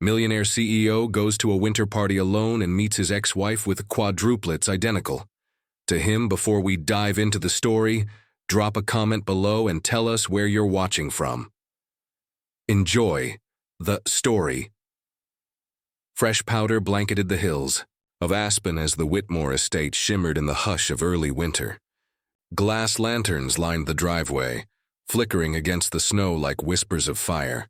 Millionaire CEO goes to a winter party alone and meets his ex-wife with quadruplets identical. To him, before we dive into the story, drop a comment below and tell us where you're watching from. Enjoy the story. Fresh powder blanketed the hills of Aspen as the Whitmore estate shimmered in the hush of early winter. Glass lanterns lined the driveway, flickering against the snow like whispers of fire.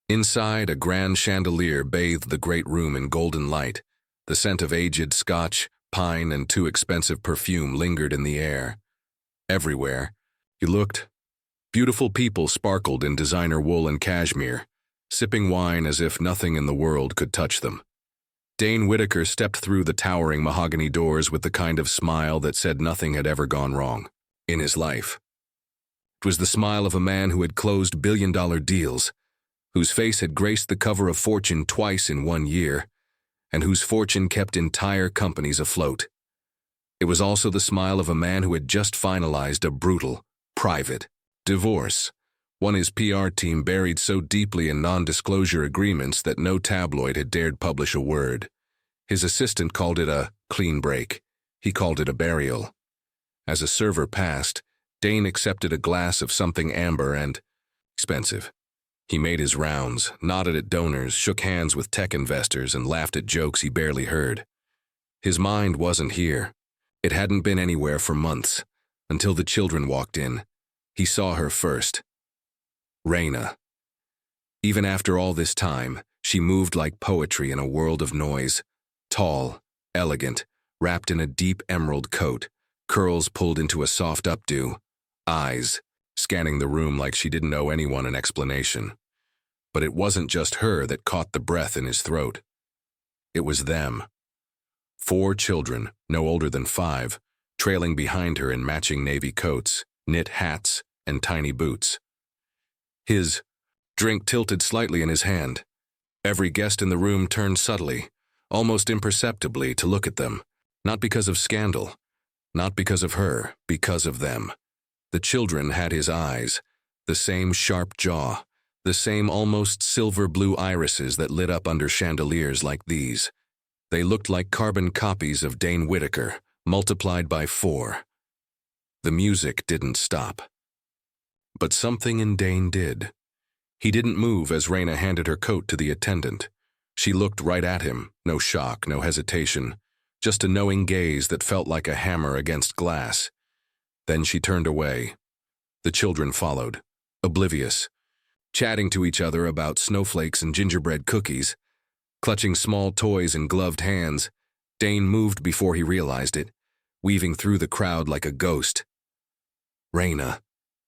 Inside, a grand chandelier bathed the great room in golden light. The scent of aged scotch, pine, and too expensive perfume lingered in the air. Everywhere you looked, beautiful people sparkled in designer wool and cashmere, sipping wine as if nothing in the world could touch them. Dane Whitaker stepped through the towering mahogany doors with the kind of smile that said nothing had ever gone wrong in his life. It was the smile of a man who had closed billion-dollar deals, whose face had graced the cover of Fortune twice in 1 year, and whose fortune kept entire companies afloat. It was also the smile of a man who had just finalized a brutal, private divorce, one his PR team buried so deeply in non-disclosure agreements that no tabloid had dared publish a word. His assistant called it a clean break. He called it a burial. As a server passed, Dane accepted a glass of something amber and expensive. He made his rounds, nodded at donors, shook hands with tech investors, and laughed at jokes he barely heard. His mind wasn't here. It hadn't been anywhere for months, until the children walked in. He saw her first. Raina. Even after all this time, she moved like poetry in a world of noise. Tall, elegant, wrapped in a deep emerald coat, curls pulled into a soft updo, eyes scanning the room like she didn't owe anyone an explanation. But it wasn't just her that caught the breath in his throat. It was them. 4 children, no older than 5, trailing behind her in matching navy coats, knit hats, and tiny boots. His drink tilted slightly in his hand. Every guest in the room turned subtly, almost imperceptibly, to look at them, not because of scandal, not because of her, because of them. The children had his eyes, the same sharp jaw, the same almost silver-blue irises that lit up under chandeliers like these. They looked like carbon copies of Dane Whitaker, multiplied by 4. The music didn't stop. But something in Dane did. He didn't move as Raina handed her coat to the attendant. She looked right at him, no shock, no hesitation, just a knowing gaze that felt like a hammer against glass. Then she turned away. The children followed, oblivious, chatting to each other about snowflakes and gingerbread cookies. Clutching small toys in gloved hands, Dane moved before he realized it, weaving through the crowd like a ghost. "Raina,"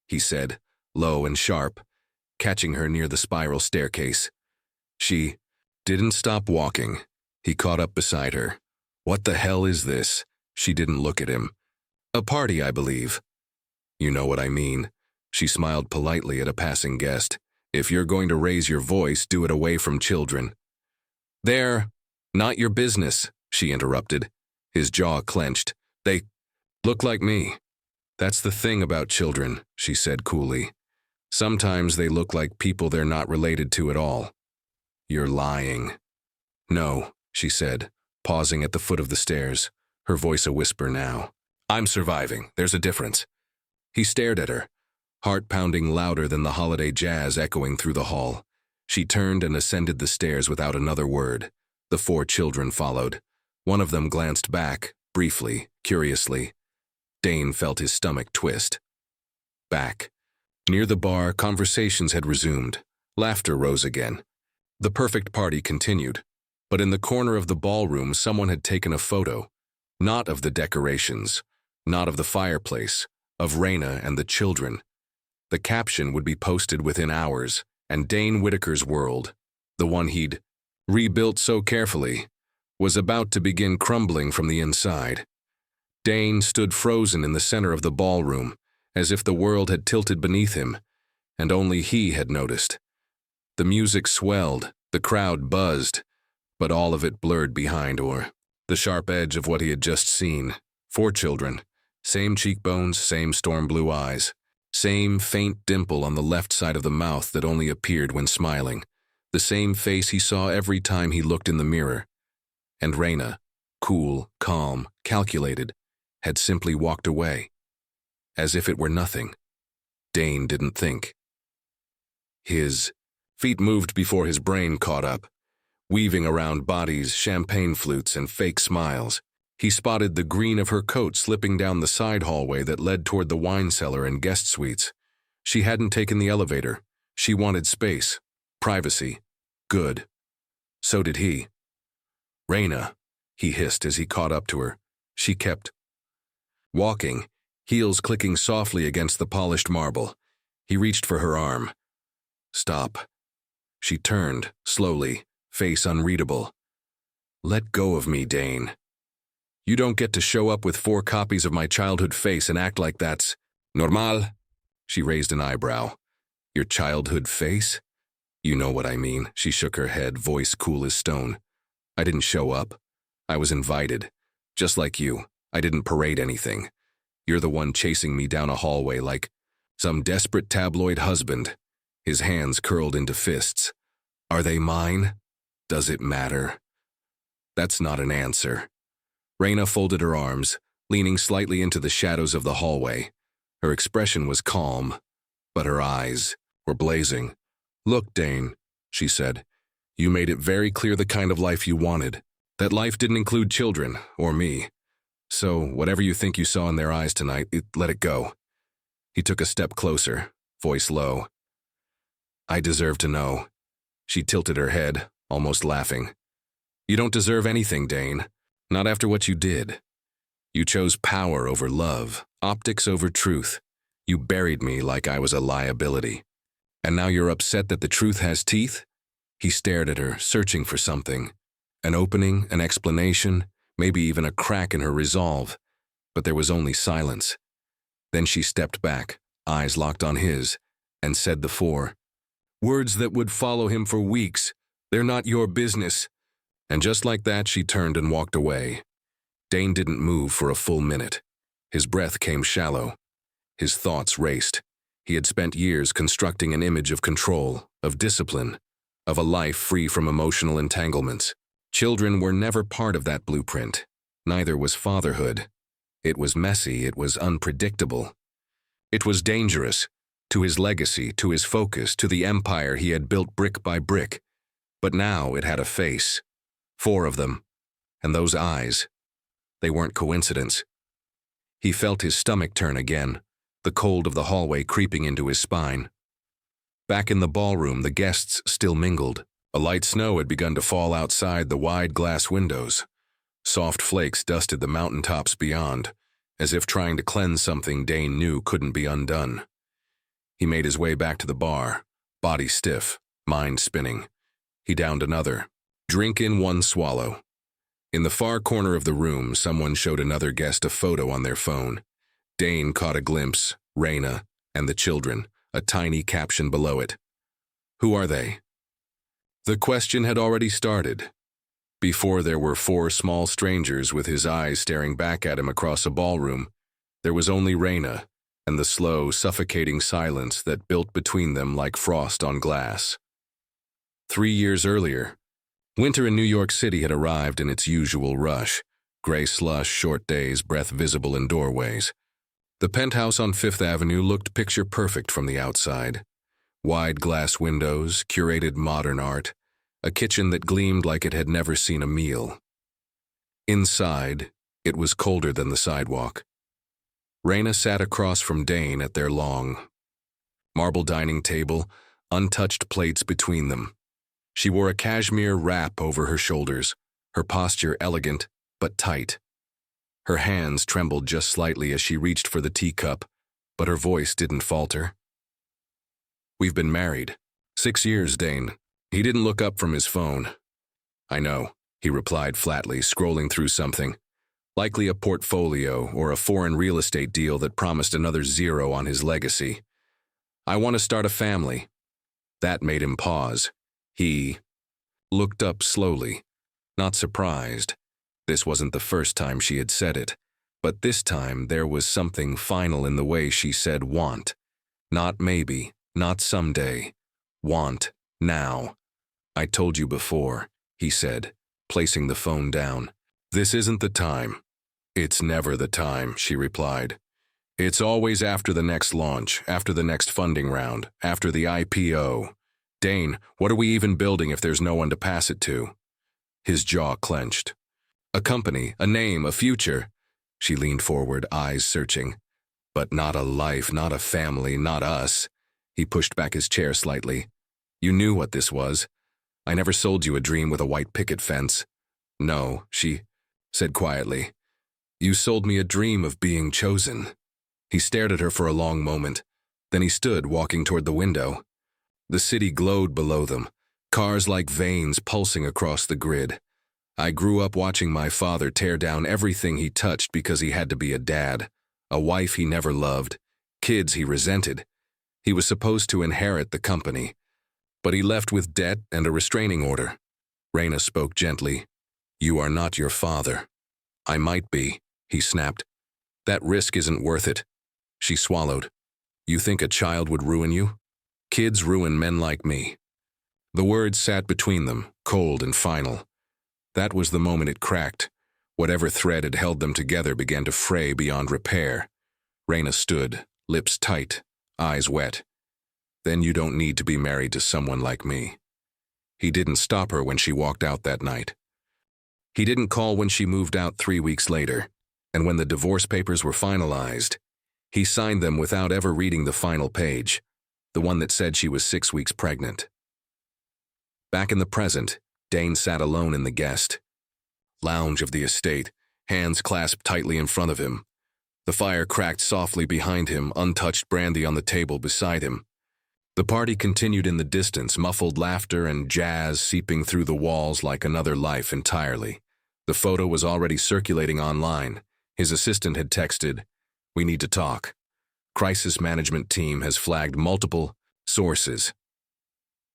he said, low and sharp, catching her near the spiral staircase. She didn't stop walking. He caught up beside her. "What the hell is this?" She didn't look at him. "A party, I believe." "You know what I mean." She smiled politely at a passing guest. "If you're going to raise your voice, do it away from children." "They're not your business," she interrupted. His jaw clenched. "They look like me." "That's the thing about children," she said coolly. "Sometimes they look like people they're not related to at all." "You're lying." "No," she said, pausing at the foot of the stairs, her voice a whisper now. "I'm surviving. There's a difference." He stared at her, heart pounding louder than the holiday jazz echoing through the hall. She turned and ascended the stairs without another word. The 4 children followed. One of them glanced back, briefly, curiously. Dane felt his stomach twist. Back. Near the bar, conversations had resumed. Laughter rose again. The perfect party continued. But in the corner of the ballroom, someone had taken a photo. Not of the decorations, not of the fireplace, of Raina and the children. The caption would be posted within hours, and Dane Whitaker's world, the one he'd rebuilt so carefully, was about to begin crumbling from the inside. Dane stood frozen in the center of the ballroom, as if the world had tilted beneath him, and only he had noticed. The music swelled, the crowd buzzed, but all of it blurred behind the sharp edge of what he had just seen. 4 children, same cheekbones, same storm blue eyes, same faint dimple on the left side of the mouth that only appeared when smiling. The same face he saw every time he looked in the mirror. And Raina, cool, calm, calculated, had simply walked away. As if it were nothing. Dane didn't think. His feet moved before his brain caught up, weaving around bodies, champagne flutes, and fake smiles. He spotted the green of her coat slipping down the side hallway that led toward the wine cellar and guest suites. She hadn't taken the elevator. She wanted space, privacy. Good. So did he. Raina, he hissed as he caught up to her. She kept walking, heels clicking softly against the polished marble. He reached for her arm. Stop. She turned, slowly, face unreadable. Let go of me, Dane. You don't get to show up with 4 copies of my childhood face and act like that's normal. She raised an eyebrow. Your childhood face? You know what I mean. She shook her head, voice cool as stone. I didn't show up. I was invited. Just like you. I didn't parade anything. You're the one chasing me down a hallway like some desperate tabloid husband. His hands curled into fists. Are they mine? Does it matter? That's not an answer. Raina folded her arms, leaning slightly into the shadows of the hallway. Her expression was calm, but her eyes were blazing. Look, Dane, she said, you made it very clear the kind of life you wanted. That life didn't include children, or me. So, whatever you think you saw in their eyes tonight, let it go. He took a step closer, voice low. I deserve to know. She tilted her head, almost laughing. You don't deserve anything, Dane. Not after what you did. You chose power over love, optics over truth. You buried me like I was a liability. And now you're upset that the truth has teeth? He stared at her, searching for something. An opening, an explanation, maybe even a crack in her resolve. But there was only silence. Then she stepped back, eyes locked on his, and said the 4 words that would follow him for weeks. They're not your business. And just like that, she turned and walked away. Dane didn't move for a full minute. His breath came shallow. His thoughts raced. He had spent years constructing an image of control, of discipline, of a life free from emotional entanglements. Children were never part of that blueprint. Neither was fatherhood. It was messy, it was unpredictable. It was dangerous, to his legacy, to his focus, to the empire he had built brick by brick. But now it had a face. 4 of them. And those eyes. They weren't coincidence. He felt his stomach turn again, the cold of the hallway creeping into his spine. Back in the ballroom, the guests still mingled. A light snow had begun to fall outside the wide glass windows. Soft flakes dusted the mountaintops beyond, as if trying to cleanse something Dane knew couldn't be undone. He made his way back to the bar, body stiff, mind spinning. He downed another. Drink in 1 swallow. In the far corner of the room, someone showed another guest a photo on their phone. Dane caught a glimpse, Raina, and the children, a tiny caption below it. Who are they? The question had already started. Before there were 4 small strangers with his eyes staring back at him across a ballroom, there was only Raina and the slow, suffocating silence that built between them like frost on glass. 3 years earlier, winter in New York City had arrived in its usual rush, gray slush, short days, breath visible in doorways. The penthouse on 5th Avenue looked picture-perfect from the outside. Wide glass windows, curated modern art, a kitchen that gleamed like it had never seen a meal. Inside, it was colder than the sidewalk. Raina sat across from Dane at their long marble dining table, untouched plates between them. She wore a cashmere wrap over her shoulders, her posture elegant but tight. Her hands trembled just slightly as she reached for the teacup, but her voice didn't falter. We've been married. 6 years, Dane. He didn't look up from his phone. I know, he replied flatly, scrolling through something. Likely a portfolio or a foreign real estate deal that promised another 0 on his legacy. I want to start a family. That made him pause. He looked up slowly, not surprised. This wasn't the first time she had said it, but this time there was something final in the way she said want. Not maybe, not someday. Want, now. I told you before, he said, placing the phone down. This isn't the time. It's never the time, she replied. It's always after the next launch, after the next funding round, after the IPO. Dane, what are we even building if there's no one to pass it to? His jaw clenched. A company, a name, a future. She leaned forward, eyes searching. But not a life, not a family, not us. He pushed back his chair slightly. You knew what this was. I never sold you a dream with a white picket fence. No, she said quietly. You sold me a dream of being chosen. He stared at her for a long moment. Then he stood, walking toward the window. The city glowed below them, cars like veins pulsing across the grid. I grew up watching my father tear down everything he touched because he had to be a dad, a wife he never loved, kids he resented. He was supposed to inherit the company, but he left with debt and a restraining order. Raina spoke gently. You are not your father. I might be, he snapped. That risk isn't worth it. She swallowed. You think a child would ruin you? Kids ruin men like me. The words sat between them, cold and final. That was the moment it cracked. Whatever thread had held them together began to fray beyond repair. Raina stood, lips tight, eyes wet. Then you don't need to be married to someone like me. He didn't stop her when she walked out that night. He didn't call when she moved out 3 weeks later, and when the divorce papers were finalized, he signed them without ever reading the final page, the one that said she was 6 weeks pregnant. Back in the present, Dane sat alone in the guest lounge of the estate, hands clasped tightly in front of him. The fire cracked softly behind him, untouched brandy on the table beside him. The party continued in the distance, muffled laughter and jazz seeping through the walls like another life entirely. The photo was already circulating online. His assistant had texted, "We need to talk. Crisis management team has flagged multiple sources."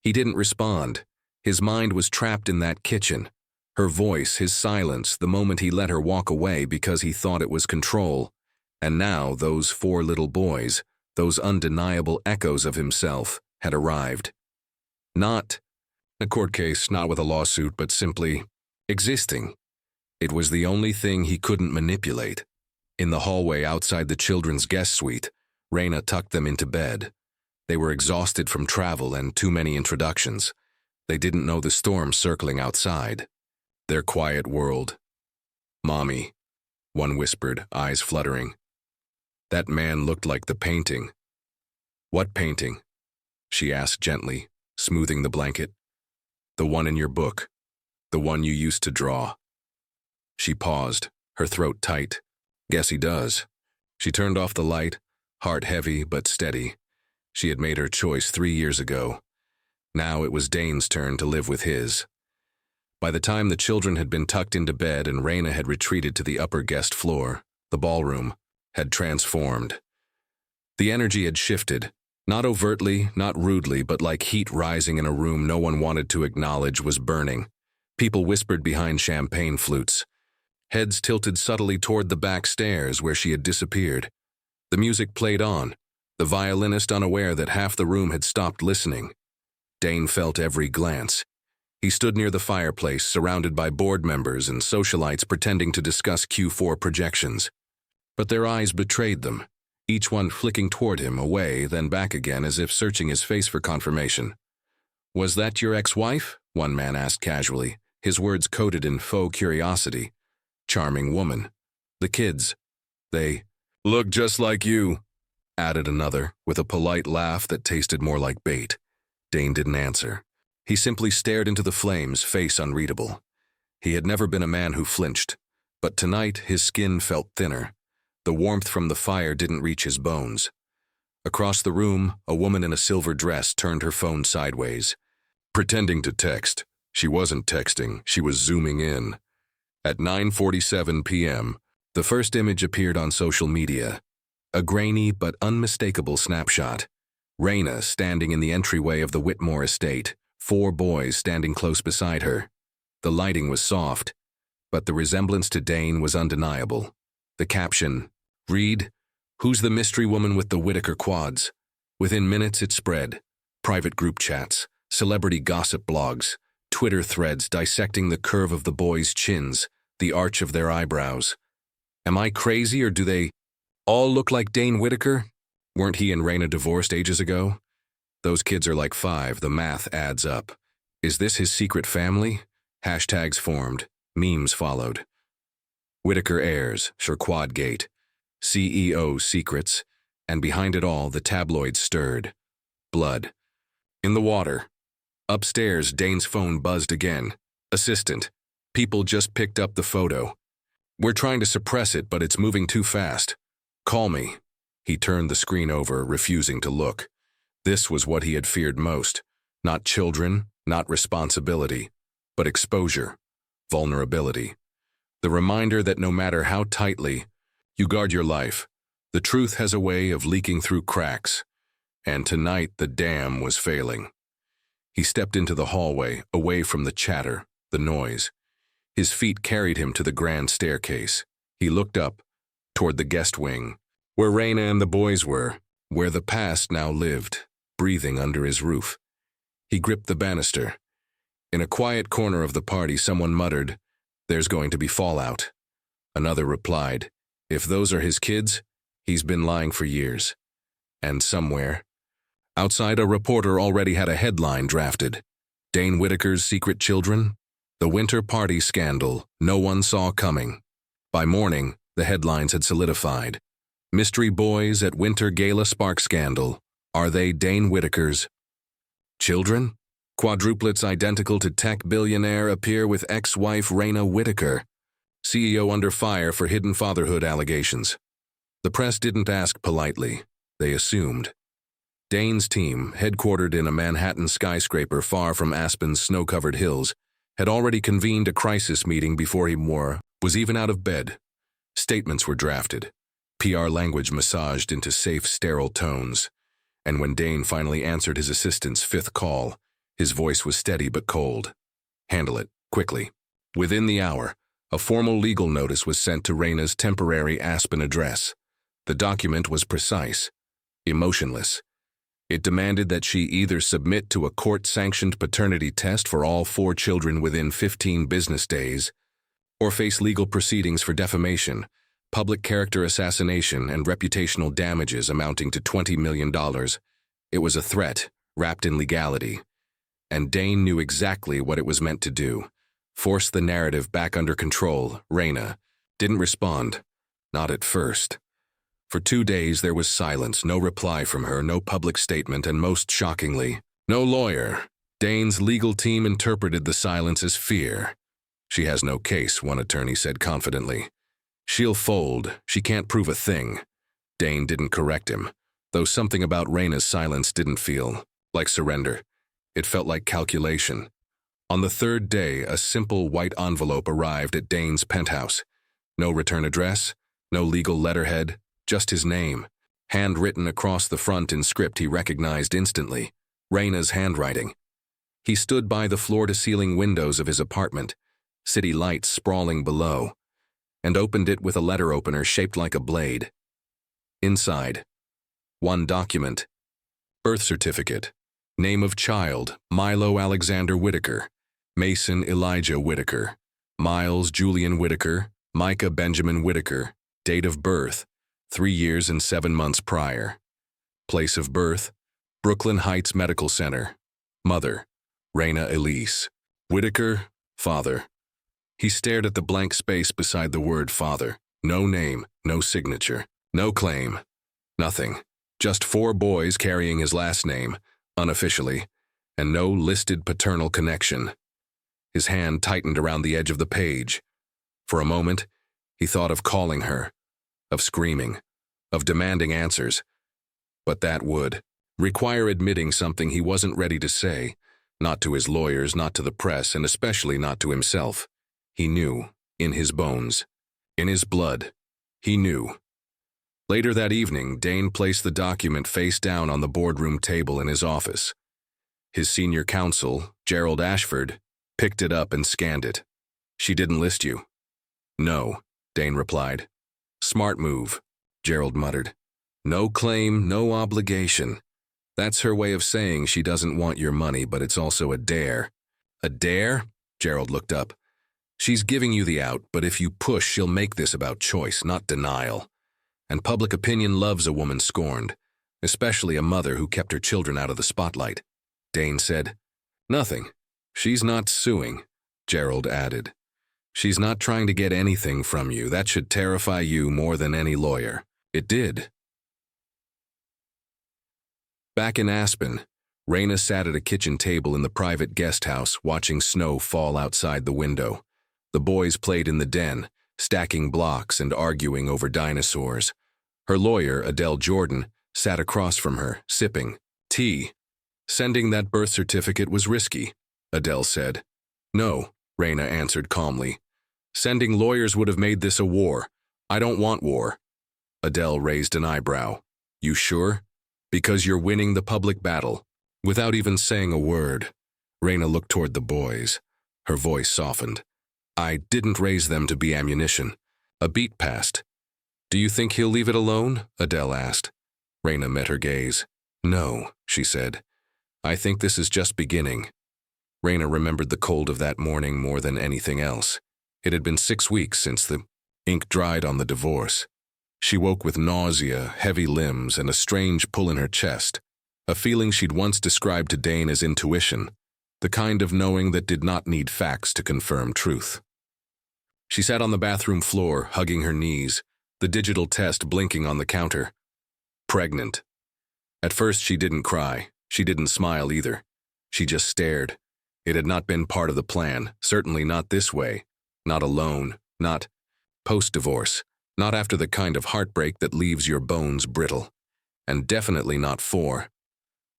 He didn't respond. His mind was trapped in that kitchen. Her voice, his silence, the moment he let her walk away because he thought it was control. And now those 4 little boys, those undeniable echoes of himself, had arrived. Not a court case, not with a lawsuit, but simply existing. It was the only thing he couldn't manipulate. In the hallway outside the children's guest suite, Raina tucked them into bed. They were exhausted from travel and too many introductions. They didn't know the storm circling outside. Their quiet world. Mommy, one whispered, eyes fluttering. That man looked like the painting. What painting? She asked gently, smoothing the blanket. The one in your book. The one you used to draw. She paused, her throat tight. Guess he does. She turned off the light, heart heavy but steady. She had made her choice 3 years ago. Now it was Dane's turn to live with his. By the time the children had been tucked into bed and Raina had retreated to the upper guest floor, the ballroom had transformed. The energy had shifted, not overtly, not rudely, but like heat rising in a room no one wanted to acknowledge was burning. People whispered behind champagne flutes. Heads tilted subtly toward the back stairs where she had disappeared. The music played on, the violinist unaware that half the room had stopped listening. Dane felt every glance. He stood near the fireplace, surrounded by board members and socialites pretending to discuss Q4 projections. But their eyes betrayed them, each one flicking toward him, away, then back again as if searching his face for confirmation. Was that your ex-wife? One man asked casually, his words coated in faux curiosity. Charming woman. The kids. They look just like you, added another, with a polite laugh that tasted more like bait. Dane didn't answer. He simply stared into the flames, face unreadable. He had never been a man who flinched, but tonight his skin felt thinner. The warmth from the fire didn't reach his bones. Across the room, a woman in a silver dress turned her phone sideways. Pretending to text. She wasn't texting, she was zooming in. At 9:47 p.m., the first image appeared on social media. A grainy but unmistakable snapshot. Raina standing in the entryway of the Whitmore estate, 4 boys standing close beside her. The lighting was soft, but the resemblance to Dane was undeniable. The caption, read, "Who's the mystery woman with the Whitaker quads?" Within minutes it spread. Private group chats, celebrity gossip blogs, Twitter threads dissecting the curve of the boys' chins, the arch of their eyebrows. Am I crazy, or do they all look like Dane Whitaker? Weren't he and Raina divorced ages ago? Those kids are like 5, the math adds up. Is this his secret family? Hashtags formed, memes followed. Whitaker heirs, Quadgate, CEO secrets, and behind it all, the tabloids stirred. Blood. In the water. Upstairs, Dane's phone buzzed again. Assistant. People just picked up the photo. We're trying to suppress it, but it's moving too fast. Call me. He turned the screen over, refusing to look. This was what he had feared most. Not children, not responsibility, but exposure, vulnerability. The reminder that no matter how tightly you guard your life, the truth has a way of leaking through cracks. And tonight the dam was failing. He stepped into the hallway, away from the chatter, the noise. His feet carried him to the grand staircase. He looked up, toward the guest wing, where Raina and the boys were, where the past now lived, breathing under his roof. He gripped the banister. In a quiet corner of the party, someone muttered, "There's going to be fallout." Another replied, "If those are his kids, he's been lying for years." And somewhere, outside, a reporter already had a headline drafted. Dane Whitaker's secret children? The winter party scandal no one saw coming. By morning, the headlines had solidified. Mystery boys at winter gala spark scandal. Are they Dane Whitaker's children? Quadruplets identical to tech billionaire appear with ex-wife Raina Whitaker. CEO under fire for hidden fatherhood allegations. The press didn't ask politely. They assumed. Dane's team, headquartered in a Manhattan skyscraper far from Aspen's snow-covered hills, had already convened a crisis meeting before he was even out of bed. Statements were drafted, PR language massaged into safe, sterile tones. And when Dane finally answered his assistant's 5th call, his voice was steady but cold. Handle it, quickly. Within the hour, a formal legal notice was sent to Raina's temporary Aspen address. The document was precise, emotionless. It demanded that she either submit to a court-sanctioned paternity test for all 4 children within 15 business days, or face legal proceedings for defamation, public character assassination, and reputational damages amounting to $20 million. It was a threat, wrapped in legality. And Dane knew exactly what it was meant to do. Force the narrative back under control. Raina didn't respond. Not at first. For 2 days there was silence, no reply from her, no public statement, and most shockingly, no lawyer. Dane's legal team interpreted the silence as fear. "She has no case," one attorney said confidently. "She'll fold. She can't prove a thing." Dane didn't correct him, though something about Raina's silence didn't feel like surrender. It felt like calculation. On the 3rd day, a simple white envelope arrived at Dane's penthouse. No return address, no legal letterhead, just his name, handwritten across the front in script he recognized instantly, Raina's handwriting. He stood by the floor-to-ceiling windows of his apartment, city lights sprawling below, and opened it with a letter opener shaped like a blade. Inside, one document: birth certificate, name of child, Milo Alexander Whitaker, Mason Elijah Whitaker, Miles Julian Whitaker, Micah Benjamin Whitaker, date of birth, 3 years and 7 months prior. Place of birth, Brooklyn Heights Medical Center. Mother, Raina Elise. Whitaker, father. He stared at the blank space beside the word father. No name, no signature, no claim, nothing. Just 4 boys carrying his last name, unofficially, and no listed paternal connection. His hand tightened around the edge of the page. For a moment, he thought of calling her, of screaming, of demanding answers. But that would require admitting something he wasn't ready to say, not to his lawyers, not to the press, and especially not to himself. He knew, in his bones, in his blood, he knew. Later that evening, Dane placed the document face down on the boardroom table in his office. His senior counsel, Gerald Ashford, picked it up and scanned it. "She didn't list you." "No," Dane replied. "Smart move," Gerald muttered. "No claim, no obligation. That's her way of saying she doesn't want your money, but it's also a dare." A dare? Gerald looked up. She's giving you the out, but if you push, she'll make this about choice, not denial. And public opinion loves a woman scorned, especially a mother who kept her children out of the spotlight. Dane said. Nothing. She's not suing, Gerald added. She's not trying to get anything from you. That should terrify you more than any lawyer. It did. Back in Aspen, Raina sat at a kitchen table in the private guest house watching snow fall outside the window. The boys played in the den, stacking blocks and arguing over dinosaurs. Her lawyer, Adele Jordan, sat across from her, sipping tea. Sending that birth certificate was risky, Adele said. No, Raina answered calmly. Sending lawyers would have made this a war. I don't want war. Adele raised an eyebrow. You sure? Because you're winning the public battle. Without even saying a word, Raina looked toward the boys. Her voice softened. I didn't raise them to be ammunition. A beat passed. Do you think he'll leave it alone? Adele asked. Raina met her gaze. No, she said. I think this is just beginning. Raina remembered the cold of that morning more than anything else. It had been 6 weeks since the ink dried on the divorce. She woke with nausea, heavy limbs, and a strange pull in her chest, a feeling she'd once described to Dane as intuition, the kind of knowing that did not need facts to confirm truth. She sat on the bathroom floor, hugging her knees, the digital test blinking on the counter. Pregnant. At first she didn't cry. She didn't smile either. She just stared. It had not been part of the plan, certainly not this way. Not alone, not post-divorce, not after the kind of heartbreak that leaves your bones brittle. And definitely not for.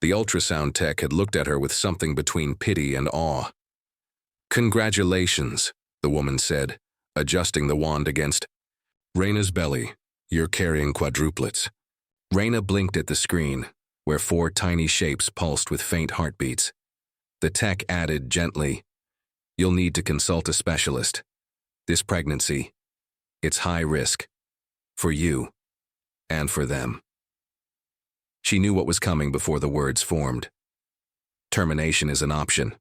The ultrasound tech had looked at her with something between pity and awe. Congratulations, the woman said, adjusting the wand against Raina's belly. You're carrying quadruplets. Raina blinked at the screen, where 4 tiny shapes pulsed with faint heartbeats. The tech added gently, You'll need to consult a specialist. This pregnancy, it's high risk. For you, and for them. She knew what was coming before the words formed. Termination is an option.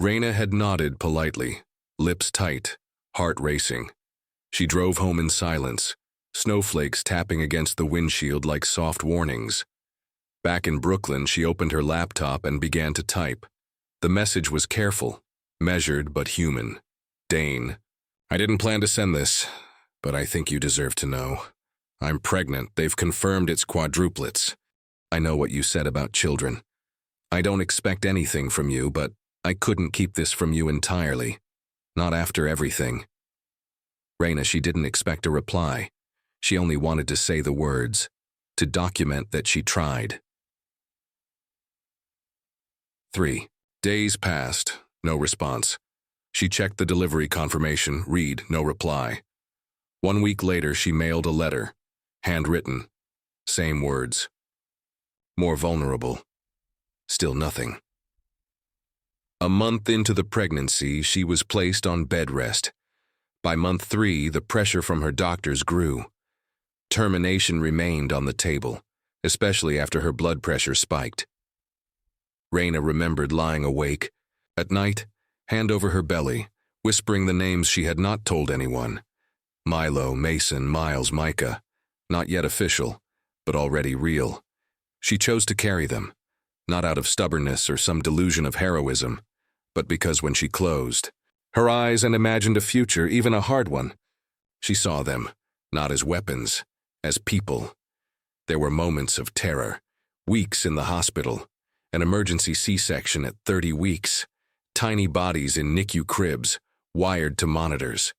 Raina had nodded politely, lips tight, heart racing. She drove home in silence, snowflakes tapping against the windshield like soft warnings. Back in Brooklyn, she opened her laptop and began to type. The message was careful, measured but human. Dane, I didn't plan to send this, but I think you deserve to know. I'm pregnant. They've confirmed it's quadruplets. I know what you said about children. I don't expect anything from you, but I couldn't keep this from you entirely. Not after everything. Raina, she didn't expect a reply. She only wanted to say the words, to document that she tried. 3 days passed, no response. She checked the delivery confirmation, read, no reply. 1 week later, she mailed a letter, handwritten, same words. More vulnerable. Still nothing. A month into the pregnancy, she was placed on bed rest. By month 3, the pressure from her doctors grew. Termination remained on the table, especially after her blood pressure spiked. Raina remembered lying awake, at night, hand over her belly, whispering the names she had not told anyone. Milo, Mason, Miles, Micah. Not yet official, but already real. She chose to carry them, not out of stubbornness or some delusion of heroism, but because when she closed her eyes and imagined a future, even a hard one, she saw them, not as weapons, as people. There were moments of terror, weeks in the hospital, an emergency C-section at 30 weeks, tiny bodies in NICU cribs, wired to monitors.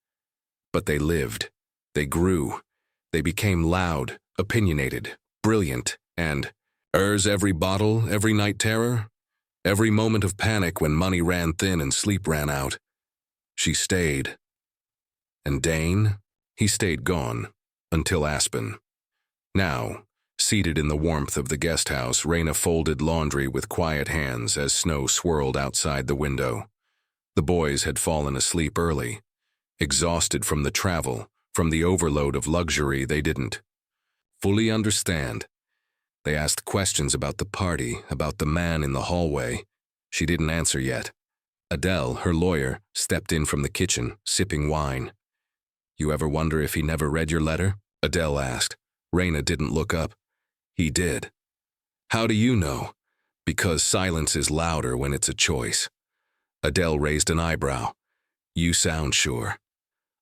But they lived, they grew, they became loud, opinionated, brilliant, and every bottle, every night terror, every moment of panic when money ran thin and sleep ran out. She stayed. And Dane, he stayed gone, until Aspen. Now, seated in the warmth of the guest house, Raina folded laundry with quiet hands as snow swirled outside the window. The boys had fallen asleep early, exhausted from the travel, from the overload of luxury they didn't fully understand. They asked questions about the party, about the man in the hallway. She didn't answer yet. Adele, her lawyer, stepped in from the kitchen, sipping wine. "You ever wonder if he never read your letter?" Adele asked. Raina didn't look up. "He did." "How do you know?" "Because silence is louder when it's a choice." Adele raised an eyebrow. "You sound sure."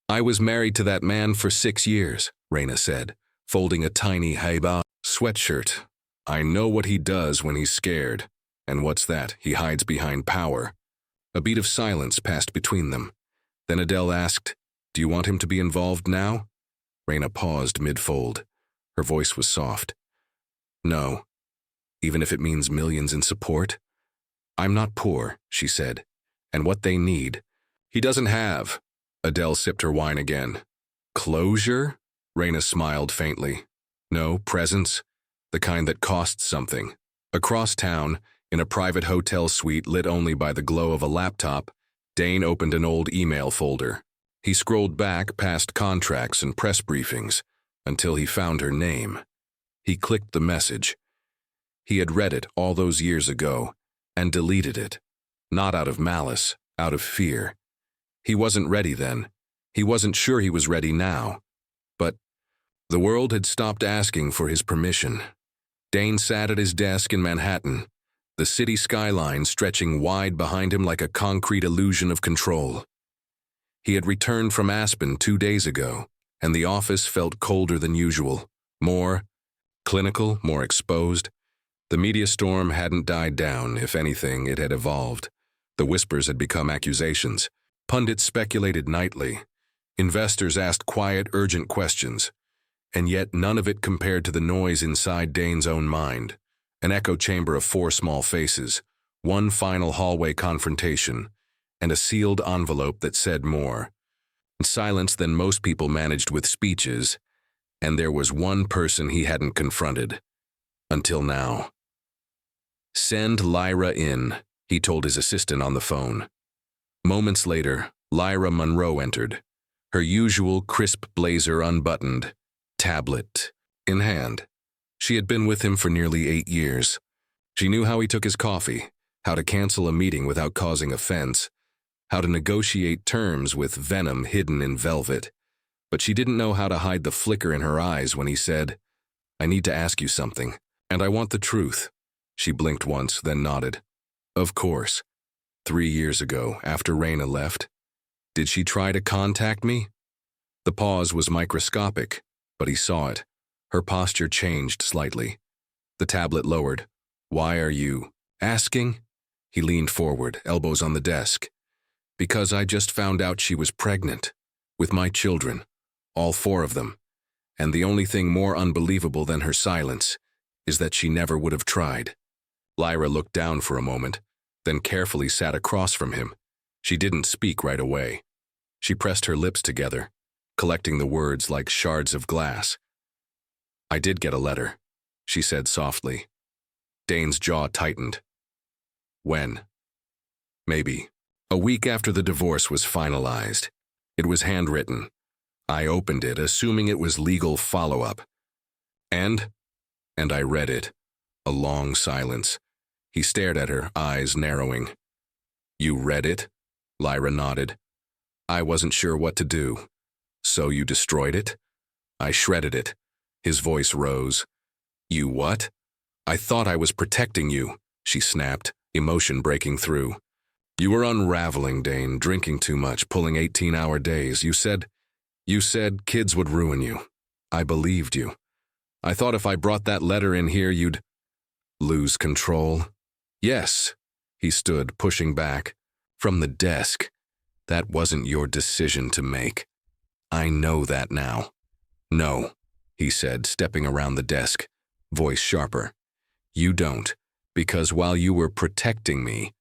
"I was married to that man for 6 years," Raina said, folding a tiny hijab sweatshirt. "I know what he does when he's scared. And what's that? He hides behind power." A beat of silence passed between them. Then Adele asked, "Do you want him to be involved now?" Raina paused mid-fold. Her voice was soft. "No. Even if it means millions in support?" "I'm not poor," she said. "And what they need, he doesn't have." Adele sipped her wine again. "Closure?" Raina smiled faintly. "No, presence. The kind that costs something." Across town, in a private hotel suite lit only by the glow of a laptop, Dane opened an old email folder. He scrolled back past contracts and press briefings until he found her name. He clicked the message. He had read it all those years ago and deleted it. Not out of malice, out of fear. He wasn't ready then. He wasn't sure he was ready now. But the world had stopped asking for his permission. Dane sat at his desk in Manhattan, the city skyline stretching wide behind him like a concrete illusion of control. He had returned from Aspen 2 days ago, and the office felt colder than usual, more clinical, more exposed. The media storm hadn't died down. If anything, it had evolved. The whispers had become accusations. Pundits speculated nightly. Investors asked quiet, urgent questions. And yet none of it compared to the noise inside Dane's own mind. An echo chamber of 4 small faces, one final hallway confrontation, and a sealed envelope that said more. Silence than most people managed with speeches, and there was one person he hadn't confronted. Until now. "Send Lyra in," he told his assistant on the phone. Moments later, Lyra Monroe entered, her usual crisp blazer unbuttoned, tablet in hand. She had been with him for nearly 8 years. She knew how he took his coffee, how to cancel a meeting without causing offense, how to negotiate terms with venom hidden in velvet. But she didn't know how to hide the flicker in her eyes when he said, "I need to ask you something, and I want the truth." She blinked once, then nodded. "Of course. 3 years ago, after Raina left, did she try to contact me?" The pause was microscopic, but he saw it. Her posture changed slightly. The tablet lowered. "Why are you asking?" He leaned forward, elbows on the desk. "Because I just found out she was pregnant. With my children. All 4 of them. And the only thing more unbelievable than her silence is that she never would have tried." Lyra looked down for a moment, then carefully sat across from him. She didn't speak right away. She pressed her lips together, collecting the words like shards of glass. "I did get a letter," she said softly. Dane's jaw tightened. "When?" "Maybe. A week after the divorce was finalized. It was handwritten. I opened it, assuming it was legal follow-up. And I read it." A long silence. He stared at her, eyes narrowing. "You read it?" Lyra nodded. "I wasn't sure what to do." "So you destroyed it?" "I shredded it." His voice rose. "You what?" "I thought I was protecting you," she snapped, emotion breaking through. "You were unraveling, Dane, drinking too much, pulling 18-hour days. You said kids would ruin you. I believed you. I thought if I brought that letter in here, you'd lose control." "Yes." He stood, pushing back. "From the desk. That wasn't your decision to make. I know that now." "No," he said, stepping around the desk, voice sharper. "You don't, because while you were protecting me,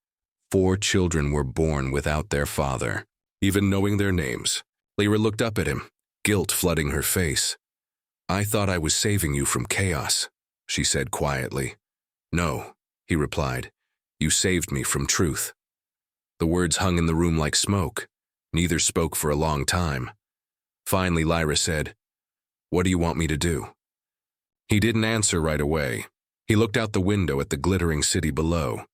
4 children were born without their father, even knowing their names." Lyra looked up at him, guilt flooding her face. "I thought I was saving you from chaos," she said quietly. "No," he replied. "You saved me from truth." The words hung in the room like smoke. Neither spoke for a long time. Finally, Lyra said, "What do you want me to do?" He didn't answer right away. He looked out the window at the glittering city below.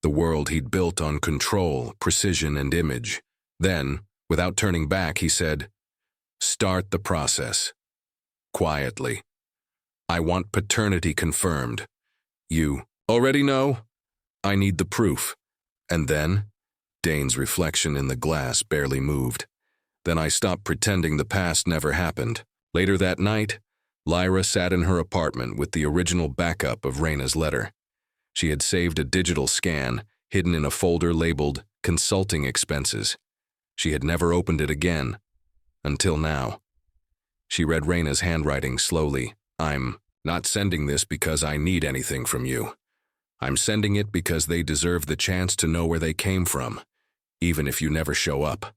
the world he'd built on control, precision, and image. Then, without turning back, he said, "Start the process." Quietly. "I want paternity confirmed." "You already know?" "I need the proof." "And then?" Dane's reflection in the glass barely moved. "Then I stopped pretending the past never happened." Later that night, Lyra sat in her apartment with the original backup of Raina's letter. She had saved a digital scan, hidden in a folder labeled Consulting Expenses. She had never opened it again, until now. She read Raina's handwriting slowly. "I'm not sending this because I need anything from you. I'm sending it because they deserve the chance to know where they came from, even if you never show up."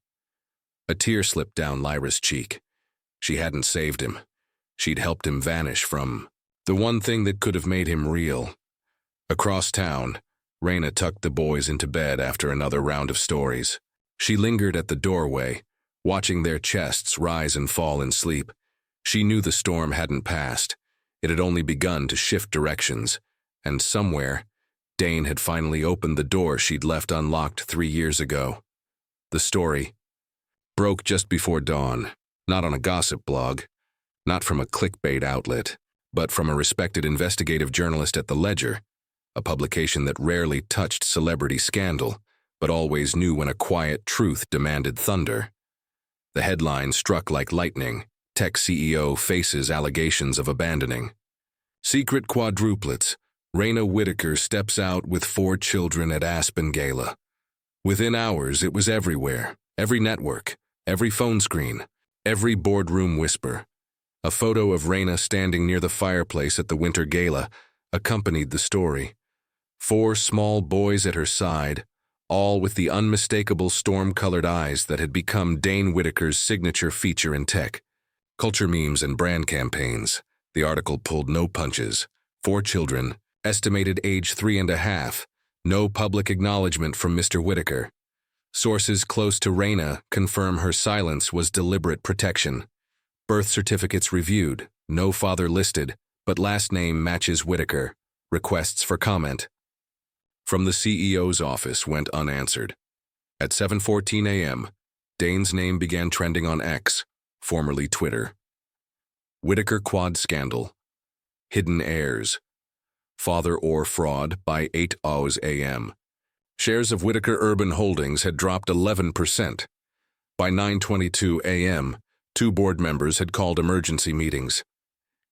A tear slipped down Lyra's cheek. She hadn't saved him. She'd helped him vanish from the one thing that could have made him real. Across town, Raina tucked the boys into bed after another round of stories. She lingered at the doorway, watching their chests rise and fall in sleep. She knew the storm hadn't passed. It had only begun to shift directions, and somewhere, Dane had finally opened the door she'd left unlocked 3 years ago. The story broke just before dawn, not on a gossip blog, not from a clickbait outlet, but from a respected investigative journalist at The Ledger, a publication that rarely touched celebrity scandal, but always knew when a quiet truth demanded thunder. The headline struck like lightning. Tech CEO faces allegations of abandoning. Secret quadruplets. Raina Whitaker steps out with 4 children at Aspen Gala. Within hours, it was everywhere. Every network, every phone screen, every boardroom whisper. A photo of Raina standing near the fireplace at the winter gala accompanied the story. 4 small boys at her side, all with the unmistakable storm-colored eyes that had become Dane Whitaker's signature feature in tech. Culture memes and brand campaigns. The article pulled no punches. 4 children, estimated age 3.5. No public acknowledgement from Mr. Whitaker. Sources close to Raina confirm her silence was deliberate protection. Birth certificates reviewed, no father listed, but last name matches Whitaker. Requests for comment from the CEO's office went unanswered. At 7:14 a.m., Dane's name began trending on X, formerly Twitter. Whitaker quad scandal. Hidden heirs. Father or fraud by 8:00 a.m. Shares of Whitaker Urban Holdings had dropped 11%. By 9:22 a.m., 2 board members had called emergency meetings.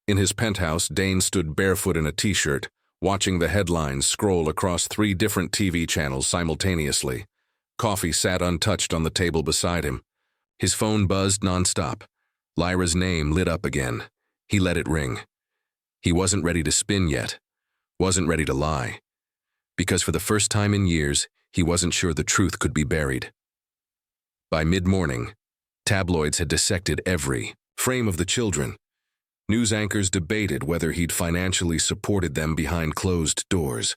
In his penthouse, Dane stood barefoot in a t-shirt, watching the headlines scroll across 3 different TV channels simultaneously. Coffee sat untouched on the table beside him. His phone buzzed nonstop. Lyra's name lit up again. He let it ring. He wasn't ready to spin yet. Wasn't ready to lie. Because for the first time in years, he wasn't sure the truth could be buried. By mid-morning, tabloids had dissected every frame of the children. News anchors debated whether he'd financially supported them behind closed doors.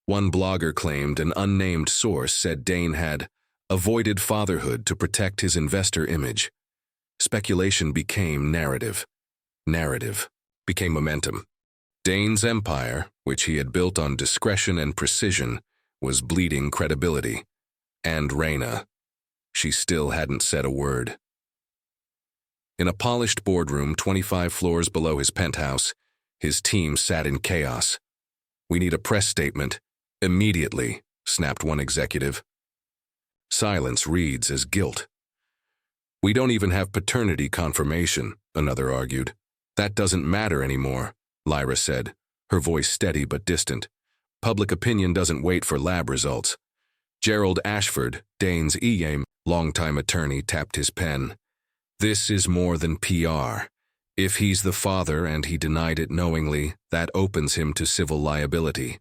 One blogger claimed an unnamed source said Dane had avoided fatherhood to protect his investor image. Speculation became narrative. Narrative became momentum. Dane's empire, which he had built on discretion and precision, was bleeding credibility. And Raina. She still hadn't said a word. In a polished boardroom 25 floors below his penthouse, his team sat in chaos. "We need a press statement. Immediately," snapped one executive. Silence reads as guilt. "We don't even have paternity confirmation," another argued. "That doesn't matter anymore," Lyra said, her voice steady but distant. "Public opinion doesn't wait for lab results." Gerald Ashford, Dane's longtime attorney, tapped his pen. "This is more than PR. If he's the father and he denied it knowingly, that opens him to civil liability.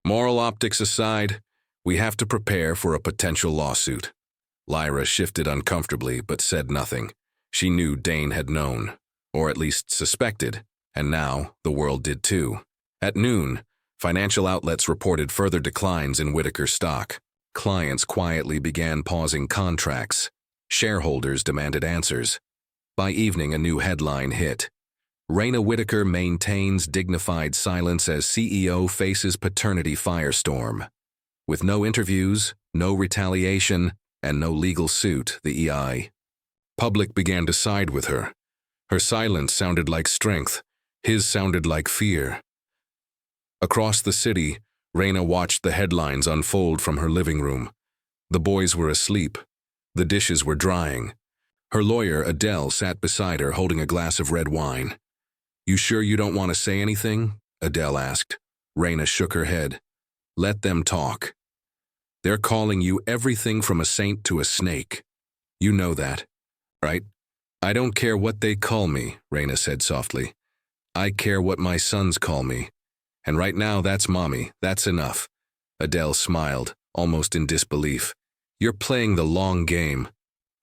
Moral optics aside, we have to prepare for a potential lawsuit." Lyra shifted uncomfortably but said nothing. She knew Dane had known, or at least suspected, and now the world did too. At noon, financial outlets reported further declines in Whitaker stock. Clients quietly began pausing contracts. Shareholders demanded answers. By evening, a new headline hit. Raina Whitaker maintains dignified silence as CEO faces paternity firestorm. With no interviews, no retaliation, and no legal suit, the EI. Public began to side with her. Her silence sounded like strength. His sounded like fear. Across the city, Raina watched the headlines unfold from her living room. The boys were asleep. The dishes were drying. Her lawyer, Adele, sat beside her holding a glass of red wine. "You sure you don't want to say anything?" Adele asked. Raina shook her head. "Let them talk. They're calling you everything from a saint to a snake. You know that, right?" "I don't care what they call me," Raina said softly. "I care what my sons call me. And right now, that's Mommy. That's enough." Adele smiled, almost in disbelief. "You're playing the long game."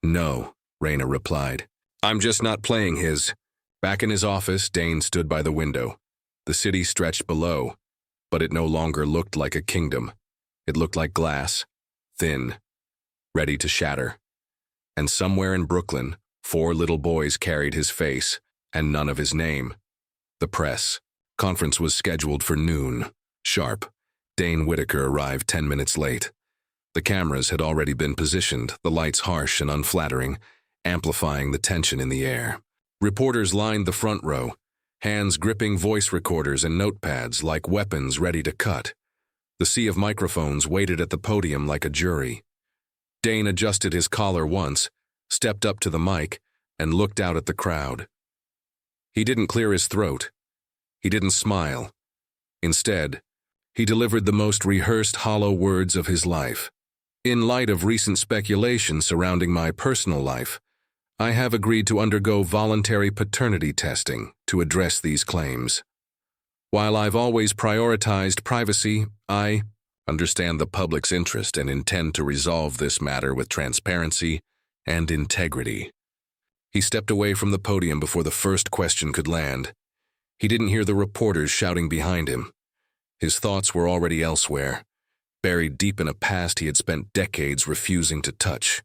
"No," Raina replied. "I'm just not playing his." Back in his office, Dane stood by the window. The city stretched below, but it no longer looked like a kingdom. It looked like glass, thin, ready to shatter. And somewhere in Brooklyn, 4 little boys carried his face, and none of his name. The press. Conference was scheduled for noon. Sharp. Dane Whitaker arrived 10 minutes late. The cameras had already been positioned, the lights harsh and unflattering, amplifying the tension in the air. Reporters lined the front row, hands gripping voice recorders and notepads like weapons ready to cut. The sea of microphones waited at the podium like a jury. Dane adjusted his collar once, stepped up to the mic, and looked out at the crowd. He didn't clear his throat. He didn't smile. Instead, he delivered the most rehearsed hollow words of his life. "In light of recent speculation surrounding my personal life, I have agreed to undergo voluntary paternity testing to address these claims. While I've always prioritized privacy, I understand the public's interest and intend to resolve this matter with transparency and integrity." He stepped away from the podium before the first question could land. He didn't hear the reporters shouting behind him. His thoughts were already elsewhere, buried deep in a past he had spent decades refusing to touch.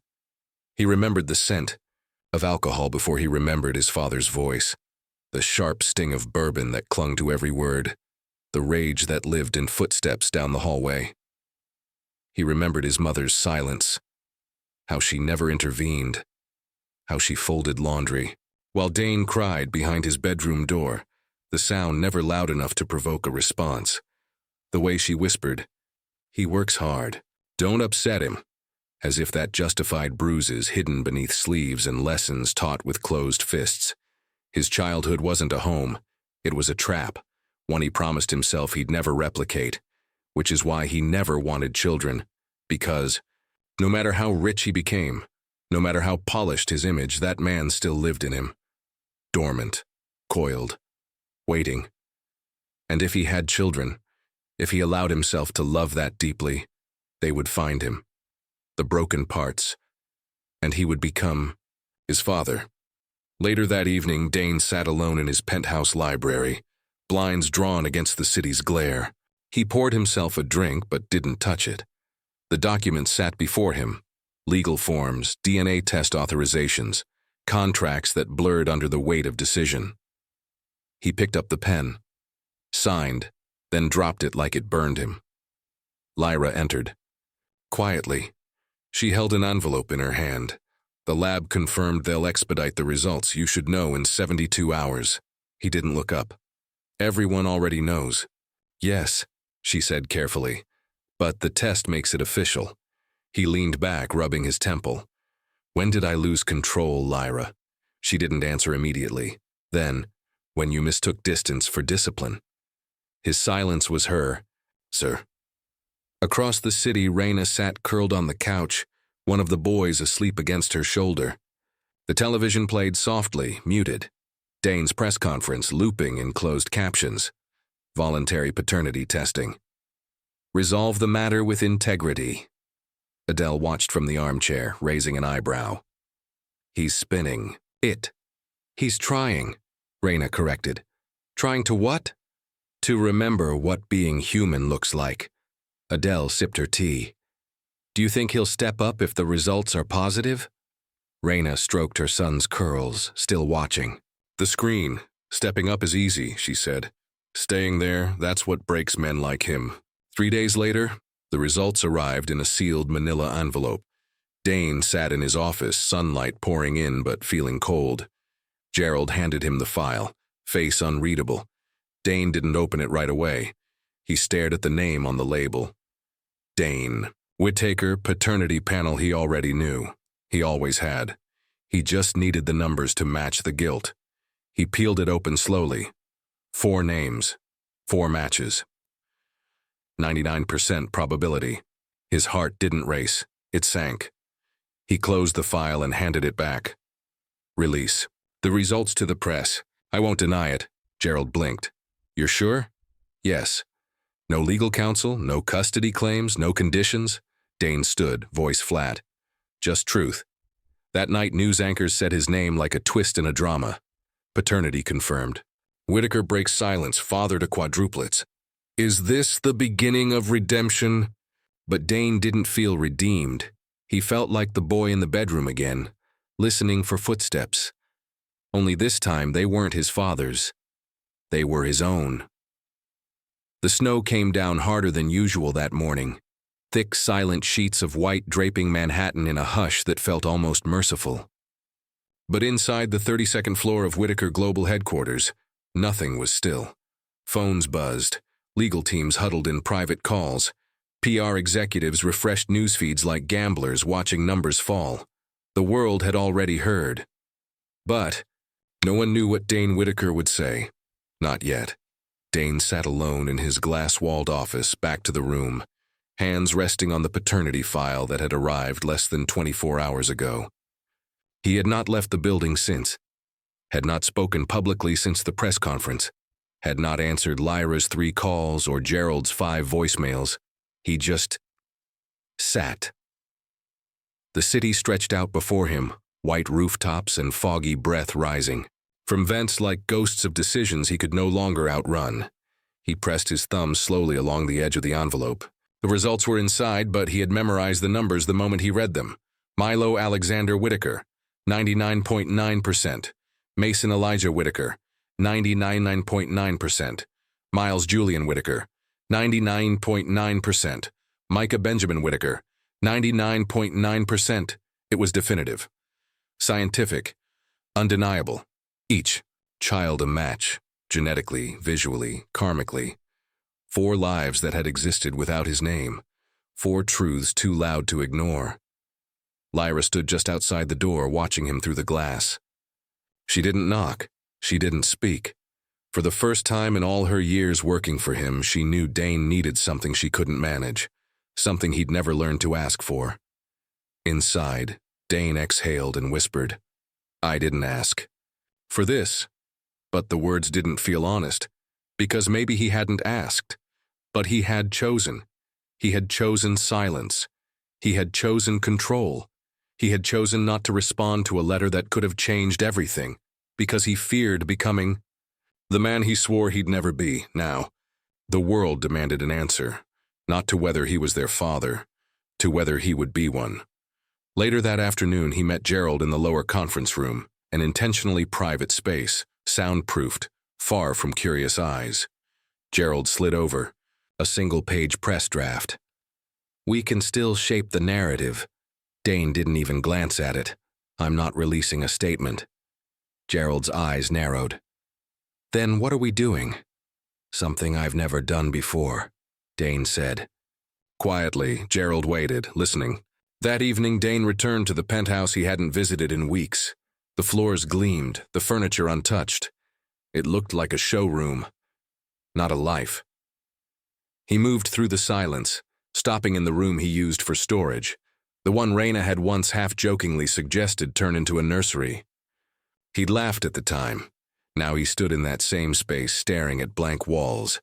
He remembered the scent of alcohol before he remembered his father's voice, the sharp sting of bourbon that clung to every word, the rage that lived in footsteps down the hallway. He remembered his mother's silence, how she never intervened, how she folded laundry, while Dane cried behind his bedroom door, the sound never loud enough to provoke a response. The way she whispered, "He works hard. Don't upset him," as if that justified bruises hidden beneath sleeves and lessons taught with closed fists. His childhood wasn't a home. It was a trap, one he promised himself he'd never replicate, which is why he never wanted children, because no matter how rich he became, no matter how polished his image, that man still lived in him. Dormant, coiled, waiting. And if he had children, if he allowed himself to love that deeply, they would find him, the broken parts, and he would become his father. Later that evening, Dane sat alone in his penthouse library, blinds drawn against the city's glare. He poured himself a drink but didn't touch it. The documents sat before him, legal forms, DNA test authorizations, contracts that blurred under the weight of decision. He picked up the pen, signed, then dropped it like it burned him. Lyra entered. Quietly, she held an envelope in her hand. "The lab confirmed they'll expedite the results. You should know in 72 hours. He didn't look up. "Everyone already knows." "Yes," she said carefully, "but the test makes it official." He leaned back, rubbing his temple. "When did I lose control, Lyra?" She didn't answer immediately. Then, "When you mistook distance for discipline." His silence was her, "Sir." Across the city, Raina sat curled on the couch, one of the boys asleep against her shoulder. The television played softly, muted. Dane's press conference looping in closed captions. Voluntary paternity testing. "Resolve the matter with integrity." Adele watched from the armchair, raising an eyebrow. "He's spinning. He's trying," Raina corrected. "Trying to what?" "To remember what being human looks like." Adele sipped her tea. "Do you think he'll step up if the results are positive?" Raina stroked her son's curls, still watching. "The screen. Stepping up is easy," she said. "Staying there, that's what breaks men like him." 3 days later, The results arrived in a sealed manila envelope. Dane sat in his office, sunlight pouring in but feeling cold. Gerald handed him the file, face unreadable. Dane didn't open it right away. He stared at the name on the label. Dane. Whittaker, paternity panel he already knew. He always had. He just needed the numbers to match the guilt. He peeled it open slowly. 4 names. 4 matches. 99% probability. His heart didn't race. It sank. He closed the file and handed it back. Release. The results to the press. I won't deny it. Gerald blinked. You're sure? Yes. No legal counsel, no custody claims, no conditions. Dane stood, voice flat. Just truth. That night, news anchors said his name like a twist in a drama. Paternity confirmed. Whittaker breaks silence, father to quadruplets. Is this the beginning of redemption? But Dane didn't feel redeemed. He felt like the boy in the bedroom again, listening for footsteps. Only this time they weren't his father's. They were his own. The snow came down harder than usual that morning. Thick, silent sheets of white draping Manhattan in a hush that felt almost merciful. But inside the 32nd floor of Whittaker Global Headquarters, nothing was still. Phones buzzed, legal teams huddled in private calls, PR executives refreshed news feeds like gamblers watching numbers fall. The world had already heard. But no one knew what Dane Whittaker would say. Not yet. Dane sat alone in his glass-walled office, back to the room, hands resting on the paternity file that had arrived less than 24 hours ago. He had not left the building since, had not spoken publicly since the press conference, had not answered Lyra's 3 calls or Gerald's 5 voicemails. He just sat. The city stretched out before him, white rooftops and foggy breath rising. From vents like ghosts of decisions he could no longer outrun. He pressed his thumb slowly along the edge of the envelope. The results were inside, but he had memorized the numbers the moment he read them. Milo Alexander Whittaker, 99.9%. Mason Elijah Whittaker, 99.9%. Miles Julian Whittaker, 99.9%. Micah Benjamin Whittaker, 99.9%. It was definitive. Scientific. Undeniable. Each child a match, genetically, visually, karmically. 4 lives that had existed without his name. 4 truths too loud to ignore. Lyra stood just outside the door, watching him through the glass. She didn't knock. She didn't speak. For the first time in all her years working for him, she knew Dane needed something she couldn't manage, something he'd never learned to ask for. Inside, Dane exhaled and whispered, I didn't ask for this. But the words didn't feel honest, because maybe he hadn't asked. But he had chosen. He had chosen silence. He had chosen control. He had chosen not to respond to a letter that could have changed everything, because he feared becoming the man he swore he'd never be. Now, the world demanded an answer, not to whether he was their father, to whether he would be one. Later that afternoon, he met Gerald in the lower conference room, an intentionally private space, soundproofed, far from curious eyes. Gerald slid over, a single-page press draft. We can still shape the narrative. Dane didn't even glance at it. I'm not releasing a statement. Gerald's eyes narrowed. Then what are we doing? Something I've never done before, Dane said. Quietly, Gerald waited, listening. That evening, Dane returned to the penthouse he hadn't visited in weeks. The floors gleamed, the furniture untouched. It looked like a showroom, not a life. He moved through the silence, stopping in the room he used for storage, the one Raina had once half-jokingly suggested turn into a nursery. He'd laughed at the time. Now he stood in that same space staring at blank walls.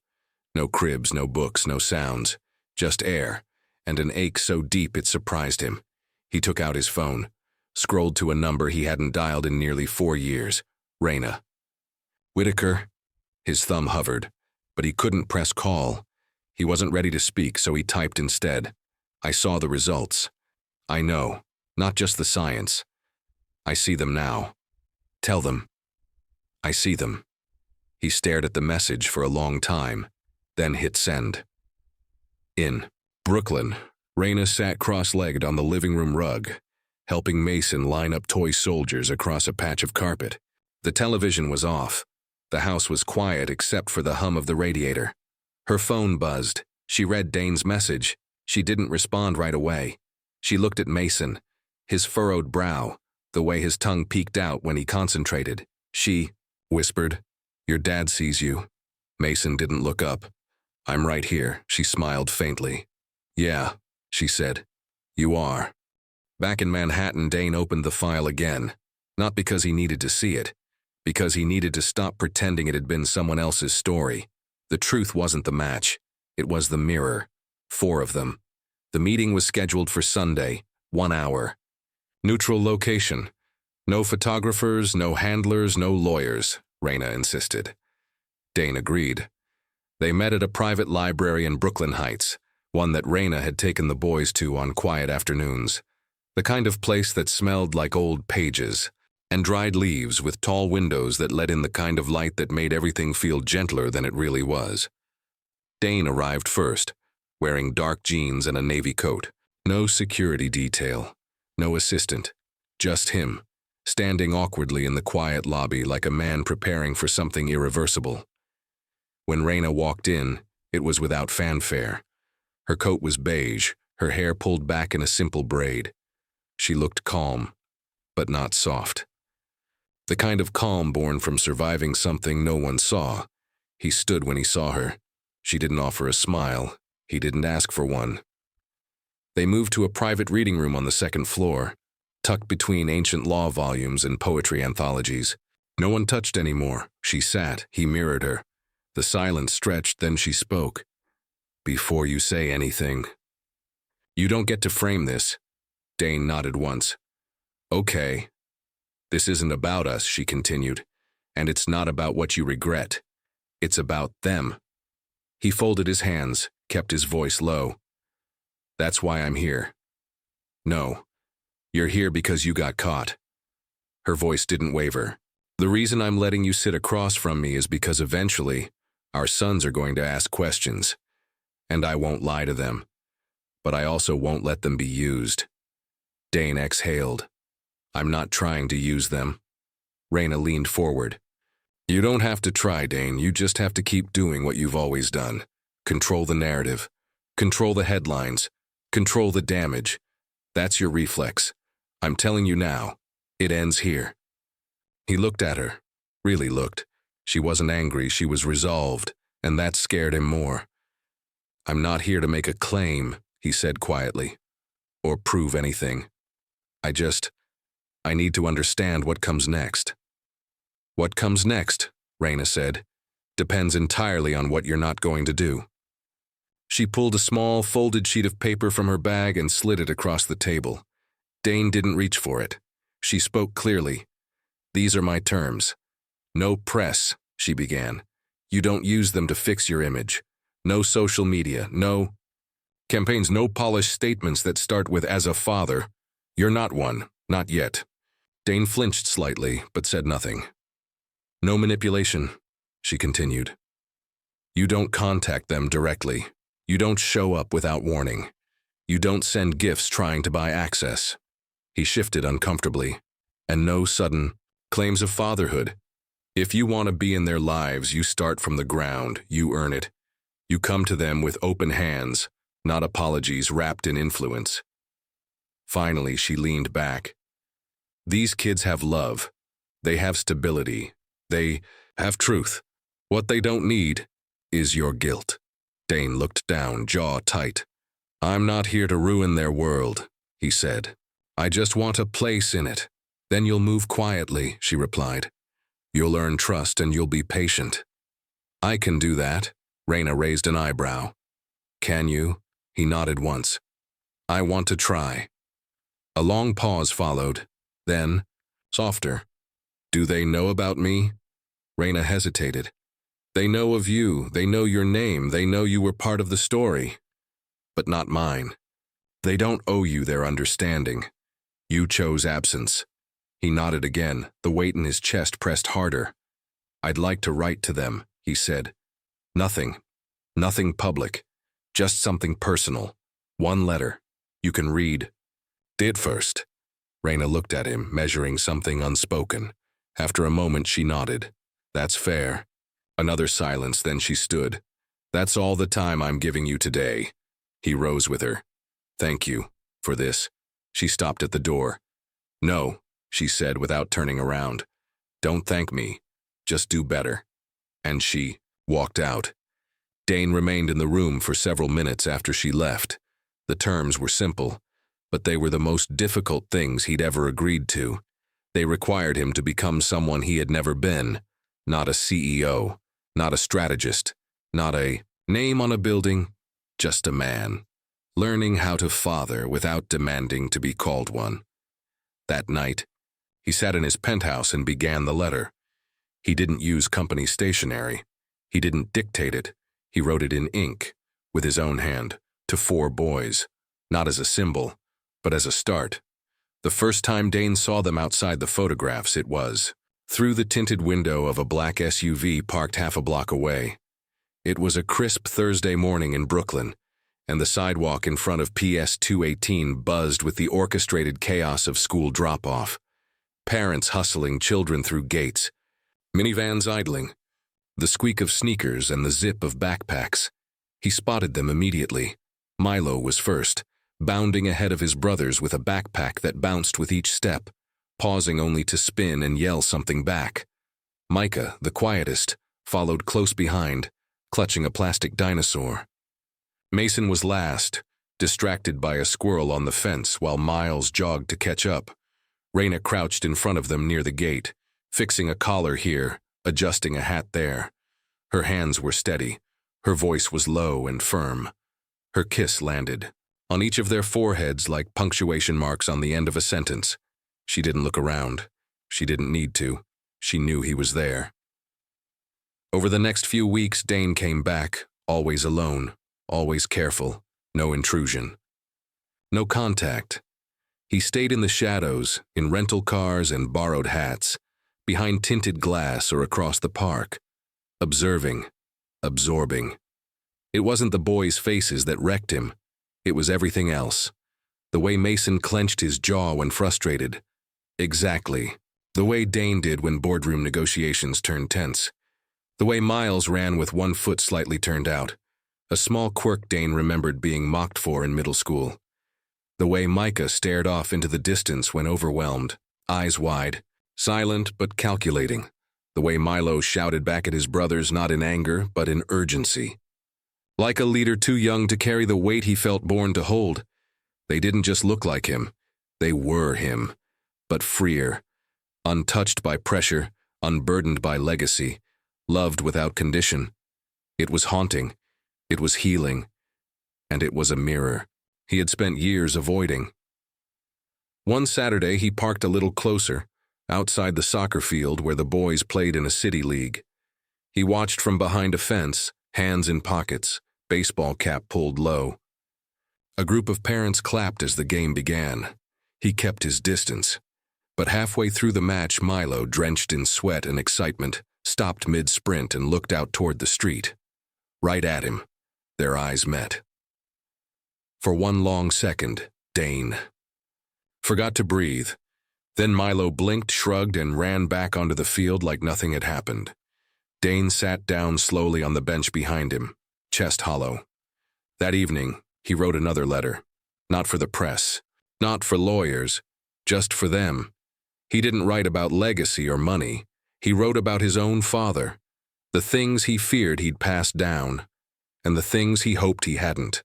No cribs, no books, no sounds, just air, and an ache so deep it surprised him. He took out his phone, scrolled to a number he hadn't dialed in nearly 4 years. Raina. Whittaker. His thumb hovered, but he couldn't press call. He wasn't ready to speak, so he typed instead. I saw the results. I know, not just the science. I see them now. Tell them. I see them. He stared at the message for a long time, then hit send. In. Brooklyn. Raina sat cross-legged on the living room rug, helping Mason line up toy soldiers across a patch of carpet. The television was off. The house was quiet except for the hum of the radiator. Her phone buzzed. She read Dane's message. She didn't respond right away. She looked at Mason, his furrowed brow, the way his tongue peeked out when he concentrated. She whispered, "Your dad sees you." Mason didn't look up. "I'm right here," she smiled faintly. "Yeah," she said. "You are." Back in Manhattan, Dane opened the file again, not because he needed to see it, because he needed to stop pretending it had been someone else's story. The truth wasn't the match. It was the mirror. 4 of them. The meeting was scheduled for Sunday, 1 hour. Neutral location. No photographers, no handlers, no lawyers, Raina insisted. Dane agreed. They met at a private library in Brooklyn Heights, one that Raina had taken the boys to on quiet afternoons. The kind of place that smelled like old pages and dried leaves with tall windows that let in the kind of light that made everything feel gentler than it really was. Dane arrived first, wearing dark jeans and a navy coat. No security detail, no assistant, just him, standing awkwardly in the quiet lobby like a man preparing for something irreversible. When Raina walked in, it was without fanfare. Her coat was beige, her hair pulled back in a simple braid. She looked calm, but not soft. The kind of calm born from surviving something no one saw. He stood when he saw her. She didn't offer a smile. He didn't ask for one. They moved to a private reading room on the 2nd floor, tucked between ancient law volumes and poetry anthologies. No one touched anymore. She sat. He mirrored her. The silence stretched, then she spoke. "Before you say anything." "You don't get to frame this." Dane nodded once. "Okay. This isn't about us," she continued, "and it's not about what you regret. It's about them." He folded his hands, kept his voice low. "That's why I'm here." "No. You're here because you got caught." Her voice didn't waver. "The reason I'm letting you sit across from me is because eventually, our sons are going to ask questions. And I won't lie to them. But I also won't let them be used." Dane exhaled. "I'm not trying to use them." Raina leaned forward. "You don't have to try, Dane. You just have to keep doing what you've always done. Control the narrative. Control the headlines. Control the damage. That's your reflex. I'm telling you now, it ends here." He looked at her. Really looked. She wasn't angry, she was resolved, and that scared him more. "I'm not here to make a claim," he said quietly, "or prove anything. I need to understand what comes next." "What comes next," Raina said, "depends entirely on what you're not going to do." She pulled a small, folded sheet of paper from her bag and slid it across the table. Dane didn't reach for it. She spoke clearly. "These are my terms. No press," she began. "You don't use them to fix your image. No social media, no campaigns, no polished statements that start with 'as a father.' You're not one, not yet." Dane flinched slightly, but said nothing. "No manipulation," she continued. "You don't contact them directly. You don't show up without warning. You don't send gifts trying to buy access." He shifted uncomfortably. "And no sudden claims of fatherhood. If you want to be in their lives, you start from the ground. You earn it. You come to them with open hands, not apologies wrapped in influence." Finally, she leaned back. "These kids have love. They have stability. They have truth. What they don't need is your guilt." Dane looked down, jaw tight. "I'm not here to ruin their world," he said. "I just want a place in it. Then you'll move quietly," she replied. "You'll earn trust and you'll be patient." "I can do that." Raina raised an eyebrow. "Can you?" He nodded once. "I want to try." A long pause followed. Then, softer. "Do they know about me?" Raina hesitated. "They know of you. They know your name. They know you were part of the story. But not mine. They don't owe you their understanding. You chose absence." He nodded again, the weight in his chest pressed harder. "I'd like to write to them," he said. "Nothing. Nothing public. Just something personal. One letter. You can read. Did first. Raina looked at him, measuring something unspoken. After a moment, she nodded. That's fair. Another silence, then she stood. That's all the time I'm giving you today. He rose with her. Thank you for this. She stopped at the door. No, she said without turning around. Don't thank me. Just do better. And she walked out. Dane remained in the room for several minutes after she left. The terms were simple, but they were the most difficult things he'd ever agreed to. They required him to become someone he had never been. Not a CEO, not a strategist, not a name on a building, just a man. Learning how to father without demanding to be called one. That night, he sat in his penthouse and began the letter. He didn't use company stationery. He didn't dictate it. He wrote it in ink, with his own hand, to 4 boys, not as a symbol, but as a start. The first time Dane saw them outside the photographs, it was through the tinted window of a black SUV parked half a block away. It was a crisp Thursday morning in Brooklyn, and the sidewalk in front of PS 218 buzzed with the orchestrated chaos of school drop-off. Parents hustling children through gates, minivans idling, the squeak of sneakers and the zip of backpacks. He spotted them immediately. Milo was first, bounding ahead of his brothers with a backpack that bounced with each step, pausing only to spin and yell something back. Micah, the quietest, followed close behind, clutching a plastic dinosaur. Mason was last, distracted by a squirrel on the fence while Miles jogged to catch up. Raina crouched in front of them near the gate, fixing a collar here, adjusting a hat there. Her hands were steady. Her voice was low and firm. Her kiss landed on each of their foreheads like punctuation marks on the end of a sentence. She didn't look around. She didn't need to. She knew he was there. Over the next few weeks, Dane came back, always alone, always careful, no intrusion. No contact. He stayed in the shadows, in rental cars and borrowed hats, behind tinted glass or across the park, observing, absorbing. It wasn't the boys' faces that wrecked him. It was everything else. The way Mason clenched his jaw when frustrated. Exactly. The way Dane did when boardroom negotiations turned tense. The way Miles ran with one foot slightly turned out. A small quirk Dane remembered being mocked for in middle school. The way Micah stared off into the distance when overwhelmed, eyes wide, silent but calculating. The way Milo shouted back at his brothers not in anger but in urgency. Like a leader too young to carry the weight he felt born to hold. They didn't just look like him. They were him, but freer, untouched by pressure, unburdened by legacy, loved without condition. It was haunting. It was healing. And it was a mirror he had spent years avoiding. One Saturday, he parked a little closer, outside the soccer field where the boys played in a city league. He watched from behind a fence, hands in pockets, baseball cap pulled low. A group of parents clapped as the game began. He kept his distance. But halfway through the match, Milo, drenched in sweat and excitement, stopped mid-sprint and looked out toward the street. Right at him. Their eyes met. For one long second, Dane forgot to breathe. Then Milo blinked, shrugged, and ran back onto the field like nothing had happened. Dane sat down slowly on the bench behind him, chest hollow. That evening, he wrote another letter. Not for the press, not for lawyers, just for them. He didn't write about legacy or money. He wrote about his own father, the things he feared he'd passed down, and the things he hoped he hadn't.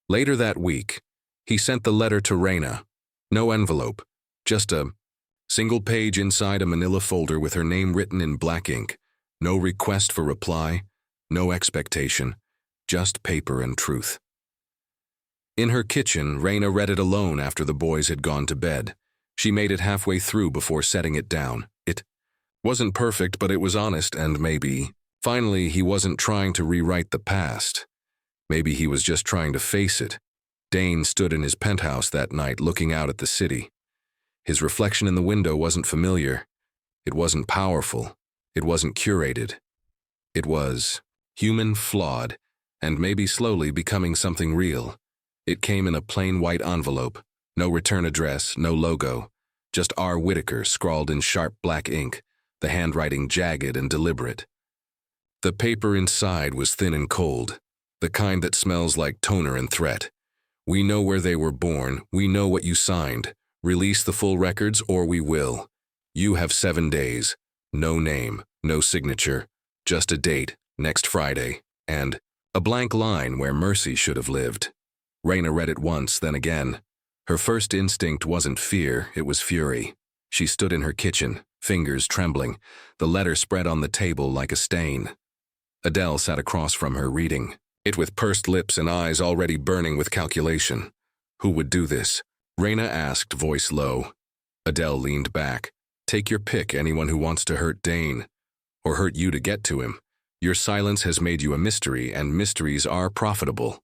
Later that week, he sent the letter to Raina. No envelope, just a single page inside a manila folder with her name written in black ink. No request for reply, no expectation, just paper and truth. In her kitchen, Raina read it alone after the boys had gone to bed. She made it halfway through before setting it down. It wasn't perfect, but it was honest, and finally, he wasn't trying to rewrite the past. Maybe he was just trying to face it. Dane stood in his penthouse that night looking out at the city. His reflection in the window wasn't familiar. It wasn't powerful. It wasn't curated. It was human, flawed, and maybe slowly becoming something real. It came in a plain white envelope, no return address, no logo, just R. Whitaker scrawled in sharp black ink, the handwriting jagged and deliberate. The paper inside was thin and cold, the kind that smells like toner and threat. We know where they were born, we know what you signed. Release the full records or we will. You have 7 days. No name, no signature, just a date, next Friday, and a blank line where Mercy should have lived. Raina read it once, then again. Her first instinct wasn't fear, it was fury. She stood in her kitchen, fingers trembling, the letter spread on the table like a stain. Adele sat across from her reading, it with pursed lips and eyes already burning with calculation. Who would do this? Raina asked, voice low. Adele leaned back. Take your pick, anyone who wants to hurt Dane. Or hurt you to get to him. Your silence has made you a mystery, and mysteries are profitable.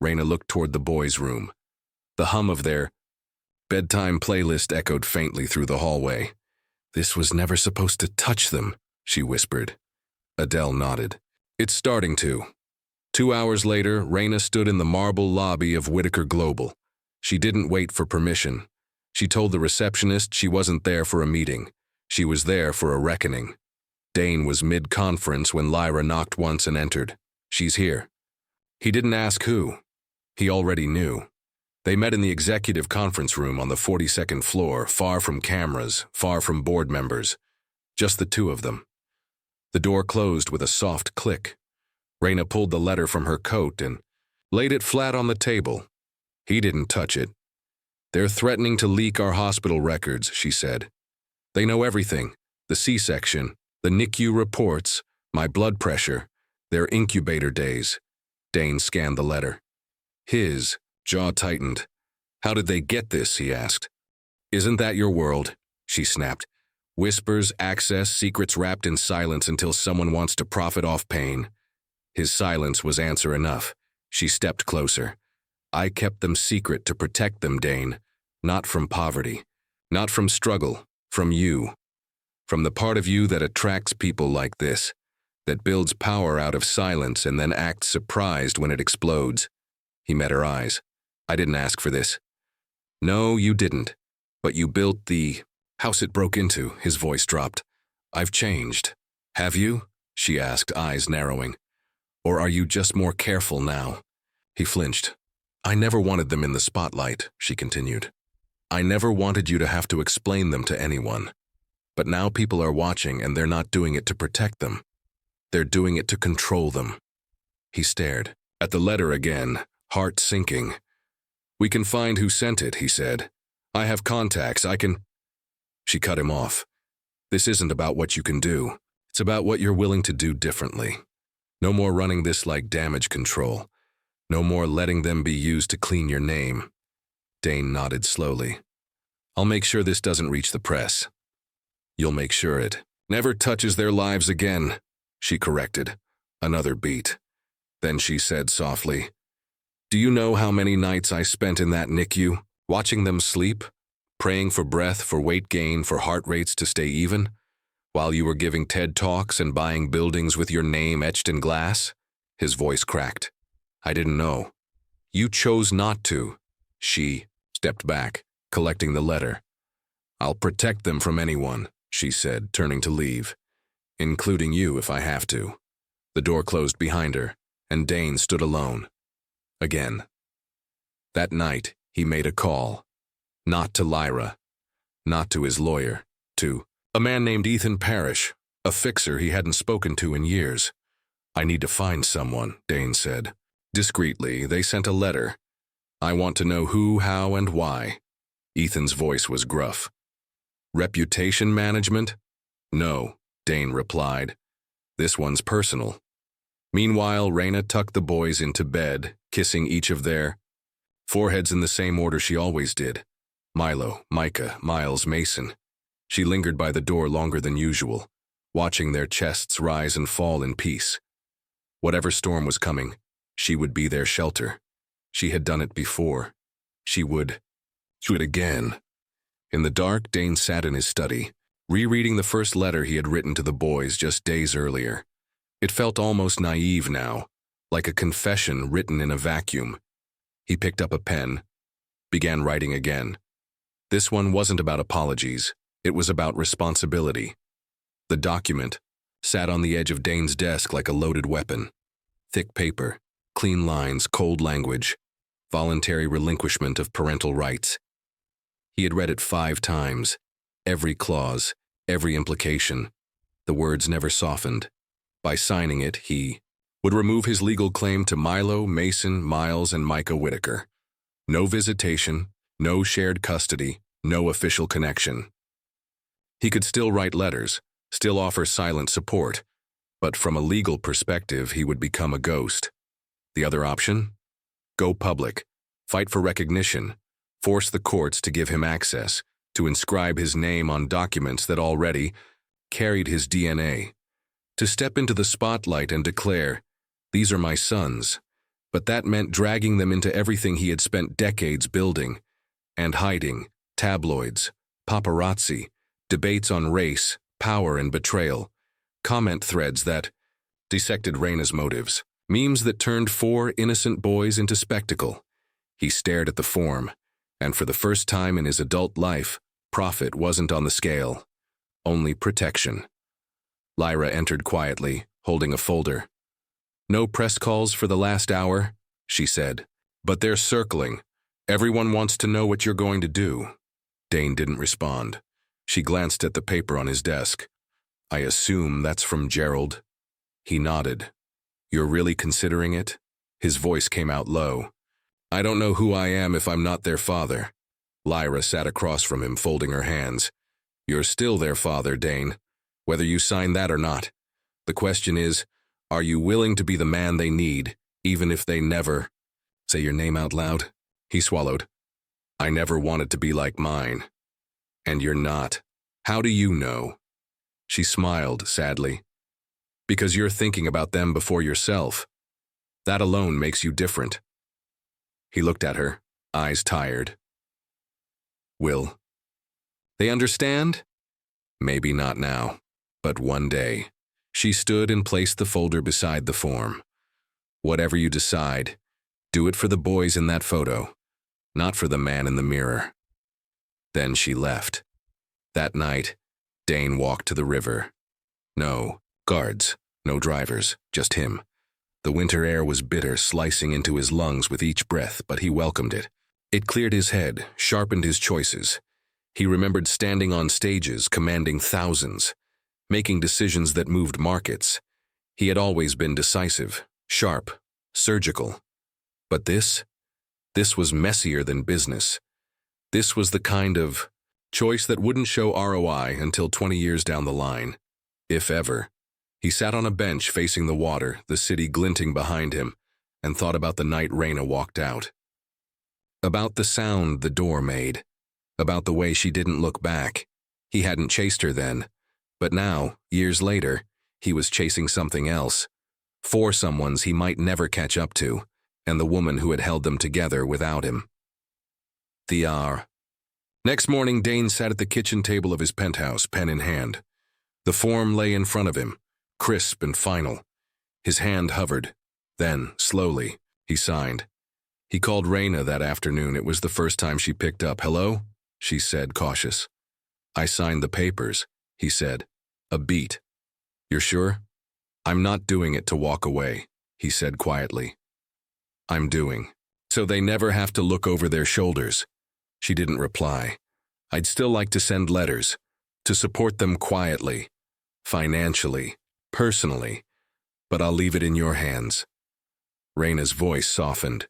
Raina looked toward the boys' room. The hum of their bedtime playlist echoed faintly through the hallway. This was never supposed to touch them, she whispered. Adele nodded. It's starting to. 2 hours later, Raina stood in the marble lobby of Whitaker Global. She didn't wait for permission. She told the receptionist she wasn't there for a meeting. She was there for a reckoning. Dane was mid-conference when Lyra knocked once and entered. She's here. He didn't ask who. He already knew. They met in the executive conference room on the 42nd floor, far from cameras, far from board members. Just the two of them. The door closed with a soft click. Raina pulled the letter from her coat and laid it flat on the table. He didn't touch it. They're threatening to leak our hospital records, she said. They know everything. The C-section, the NICU reports, my blood pressure, their incubator days. Dane scanned the letter. His jaw tightened. How did they get this, he asked. Isn't that your world? She snapped. Whispers, access, secrets wrapped in silence until someone wants to profit off pain. His silence was answer enough. She stepped closer. I kept them secret to protect them, Dane. Not from poverty. Not from struggle. From you. From the part of you that attracts people like this. That builds power out of silence and then acts surprised when it explodes. He met her eyes. I didn't ask for this. No, you didn't. But you built the house it broke into, his voice dropped. I've changed. Have you? She asked, eyes narrowing. Or are you just more careful now? He flinched. I never wanted them in the spotlight, she continued. I never wanted you to have to explain them to anyone. But now people are watching and they're not doing it to protect them. They're doing it to control them. He stared at the letter again, heart sinking. We can find who sent it, he said. I have contacts, I can... She cut him off. This isn't about what you can do. It's about what you're willing to do differently. No more running this like damage control. No more letting them be used to clean your name. Dane nodded slowly. I'll make sure this doesn't reach the press. You'll make sure it never touches their lives again, she corrected. Another beat. Then she said softly, Do you know how many nights I spent in that NICU, watching them sleep, praying for breath, for weight gain, for heart rates to stay even, while you were giving TED Talks and buying buildings with your name etched in glass? His voice cracked. I didn't know. You chose not to. She stepped back, collecting the letter. I'll protect them from anyone, she said, turning to leave. Including you if I have to. The door closed behind her, and Dane stood alone. Again. That night, he made a call. Not to Lyra. Not to his lawyer. To a man named Ethan Parrish, a fixer he hadn't spoken to in years. I need to find someone, Dane said. Discreetly, they sent a letter. I want to know who, how, and why. Ethan's voice was gruff. Reputation management? No, Dane replied. This one's personal. Meanwhile, Raina tucked the boys into bed, kissing each of their foreheads in the same order she always did. Milo, Micah, Miles, Mason. She lingered by the door longer than usual, watching their chests rise and fall in peace. Whatever storm was coming, she would be their shelter. She had done it before. She would do it again. In the dark, Dane sat in his study, rereading the first letter he had written to the boys just days earlier. It felt almost naive now, like a confession written in a vacuum. He picked up a pen, began writing again. This one wasn't about apologies. It was about responsibility. The document sat on the edge of Dane's desk like a loaded weapon. Thick paper, clean lines, cold language, voluntary relinquishment of parental rights. He had read it 5 times, every clause, every implication. The words never softened. By signing it, he would remove his legal claim to Milo, Mason, Miles, and Micah Whitaker. No visitation, no shared custody, no official connection. He could still write letters, still offer silent support, but from a legal perspective, he would become a ghost. The other option? Go public, fight for recognition, force the courts to give him access, to inscribe his name on documents that already carried his DNA, to step into the spotlight and declare, "These are my sons," but that meant dragging them into everything he had spent decades building and hiding: tabloids, paparazzi, debates on race, power, and betrayal, comment threads that dissected Raina's motives, memes that turned 4 innocent boys into spectacle. He stared at the form, and for the first time in his adult life, profit wasn't on the scale, only protection. Lyra entered quietly, holding a folder. "No press calls for the last hour," she said. "But they're circling. Everyone wants to know what you're going to do." Dane didn't respond. She glanced at the paper on his desk. "I assume that's from Gerald." He nodded. "You're really considering it?" His voice came out low. "I don't know who I am if I'm not their father." Lyra sat across from him, folding her hands. "You're still their father, Dane, whether you sign that or not. The question is, are you willing to be the man they need, even if they never—" "Say your name out loud." He swallowed. "I never wanted to be like mine. And you're not. How do you know?" She smiled sadly. "Because you're thinking about them before yourself. That alone makes you different." He looked at her, eyes tired. "Will they understand?" "Maybe not now, but one day." She stood and placed the folder beside the form. "Whatever you decide, do it for the boys in that photo, not for the man in the mirror." Then she left. That night, Dane walked to the river. No guards, no drivers, just him. The winter air was bitter, slicing into his lungs with each breath, but he welcomed it. It cleared his head, sharpened his choices. He remembered standing on stages, commanding thousands, making decisions that moved markets. He had always been decisive, sharp, surgical. But this was messier than business. This was the kind of choice that wouldn't show ROI until 20 years down the line, if ever. He sat on a bench facing the water, the city glinting behind him, and thought about the night Raina walked out. About the sound the door made. About the way she didn't look back. He hadn't chased her then, but now, years later, he was chasing something else. 4 someones he might never catch up to, and the woman who had held them together without him. The hour. Next morning, Dane sat at the kitchen table of his penthouse, pen in hand. The form lay in front of him, crisp and final. His hand hovered. Then, slowly, he signed. He called Raina that afternoon. It was the first time she picked up. "Hello?" she said, cautious. "I signed the papers," he said. A beat. "You're sure?" "I'm not doing it to walk away," he said quietly. "I'm doing. So they never have to look over their shoulders." She didn't reply. "I'd still like to send letters, to support them quietly, financially, personally, but I'll leave it in your hands." Raina's voice softened.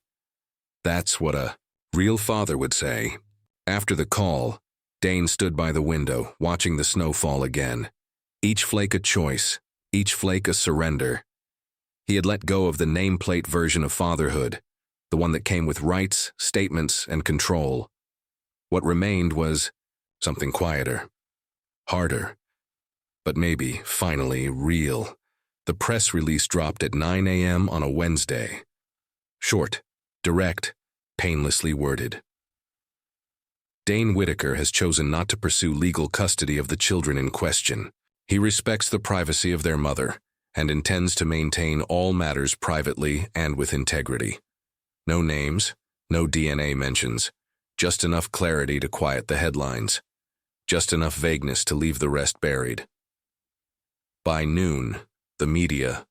"That's what a real father would say." After the call, Dane stood by the window, watching the snow fall again. Each flake a choice, each flake a surrender. He had let go of the nameplate version of fatherhood, the one that came with rights, statements, and control. What remained was something quieter, harder, but maybe, finally, real. The press release dropped at 9 a.m. on a Wednesday. Short, direct, painlessly worded. Dane Whitaker has chosen not to pursue legal custody of the children in question. He respects the privacy of their mother and intends to maintain all matters privately and with integrity. No names, no DNA mentions, just enough clarity to quiet the headlines, just enough vagueness to leave the rest buried. By noon, the media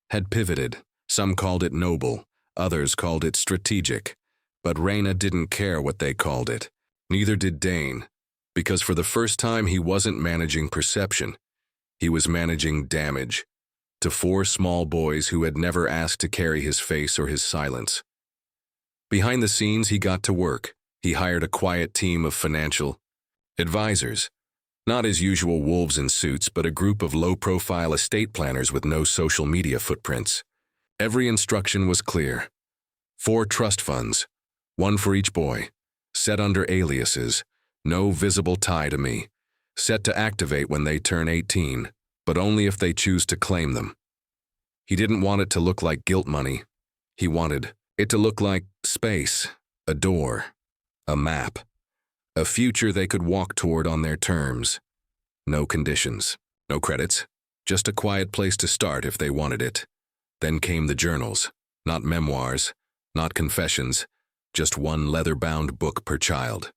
had pivoted. Some called it noble, others called it strategic, but Raina didn't care what they called it. Neither did Dane, because for the first time he wasn't managing perception. He was managing damage to 4 small boys who had never asked to carry his face or his silence. Behind the scenes, he got to work. He hired a quiet team of financial advisors. Not his usual wolves in suits, but a group of low-profile estate planners with no social media footprints. Every instruction was clear. 4 trust funds, 1 for each boy, set under aliases, no visible tie to me, set to activate when they turn 18, but only if they choose to claim them. He didn't want it to look like guilt money. He wanted it to look like space, a door, a map, a future they could walk toward on their terms. No conditions, no credits, just a quiet place to start if they wanted it. Then came the journals, not memoirs, not confessions, just one leather-bound book per child.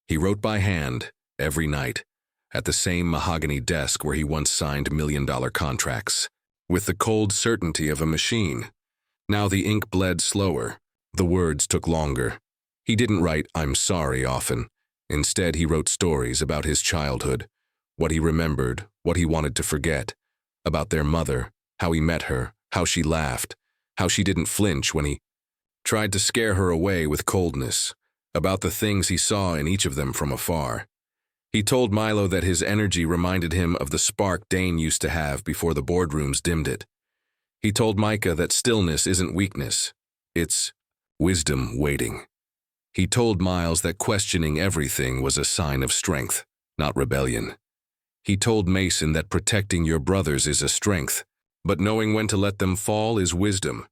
He wrote by hand, every night, at the same mahogany desk where he once signed million-dollar contracts, with the cold certainty of a machine. Now the ink bled slower, the words took longer. He didn't write "I'm sorry" often. Instead, he wrote stories about his childhood, what he remembered, what he wanted to forget, about their mother, how he met her, how she laughed, how she didn't flinch when he tried to scare her away with coldness, about the things he saw in each of them from afar. He told Milo that his energy reminded him of the spark Dane used to have before the boardrooms dimmed it. He told Micah that stillness isn't weakness, it's wisdom waiting. He told Miles that questioning everything was a sign of strength, not rebellion. He told Mason that protecting your brothers is a strength, but knowing when to let them fall is wisdom.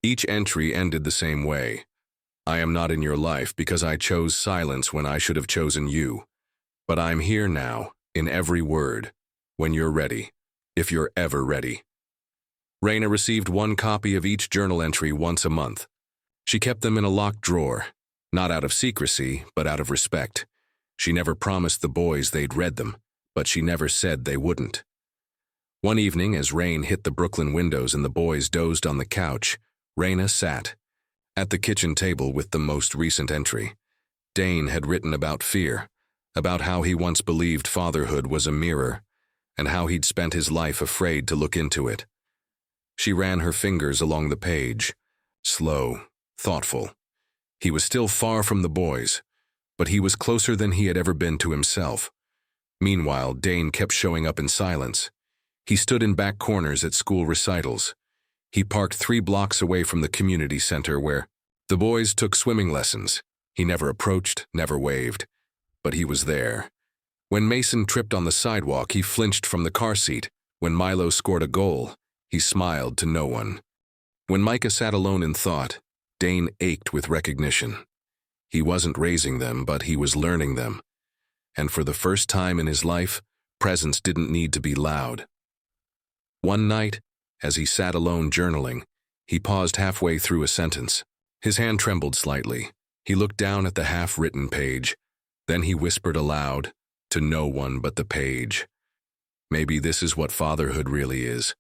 Each entry ended the same way. I am not in your life because I chose silence when I should have chosen you. But I'm here now, in every word, when you're ready, if you're ever ready. Raina received 1 copy of each journal entry once a month. She kept them in a locked drawer, not out of secrecy, but out of respect. She never promised the boys they'd read them, but she never said they wouldn't. One evening, as rain hit the Brooklyn windows and the boys dozed on the couch, Raina sat at the kitchen table with the most recent entry. Dane had written about fear, about how he once believed fatherhood was a mirror, and how he'd spent his life afraid to look into it. She ran her fingers along the page, slow, thoughtful. He was still far from the boys, but he was closer than he had ever been to himself. Meanwhile, Dane kept showing up in silence. He stood in back corners at school recitals. He parked 3 blocks away from the community center where the boys took swimming lessons. He never approached, never waved, but he was there. When Mason tripped on the sidewalk, he flinched from the car seat. When Milo scored a goal, he smiled to no one. When Micah sat alone in thought, Dane ached with recognition. He wasn't raising them, but he was learning them. And for the first time in his life, presence didn't need to be loud. One night, as he sat alone journaling, he paused halfway through a sentence. His hand trembled slightly. He looked down at the half-written page. Then he whispered aloud, to no one but the page. Maybe this is what fatherhood really is.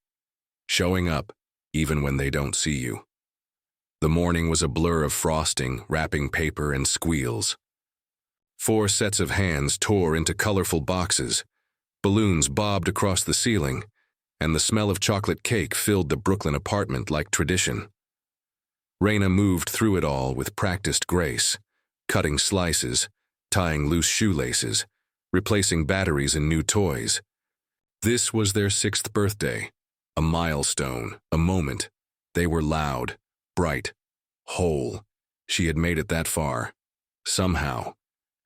Showing up, even when they don't see you. The morning was a blur of frosting, wrapping paper, and squeals. 4 sets of hands tore into colorful boxes. Balloons bobbed across the ceiling, and the smell of chocolate cake filled the Brooklyn apartment like tradition. Raina moved through it all with practiced grace, cutting slices, tying loose shoelaces, replacing batteries in new toys. This was their 6th birthday, a milestone, a moment. They were loud, bright, whole. She had made it that far. Somehow.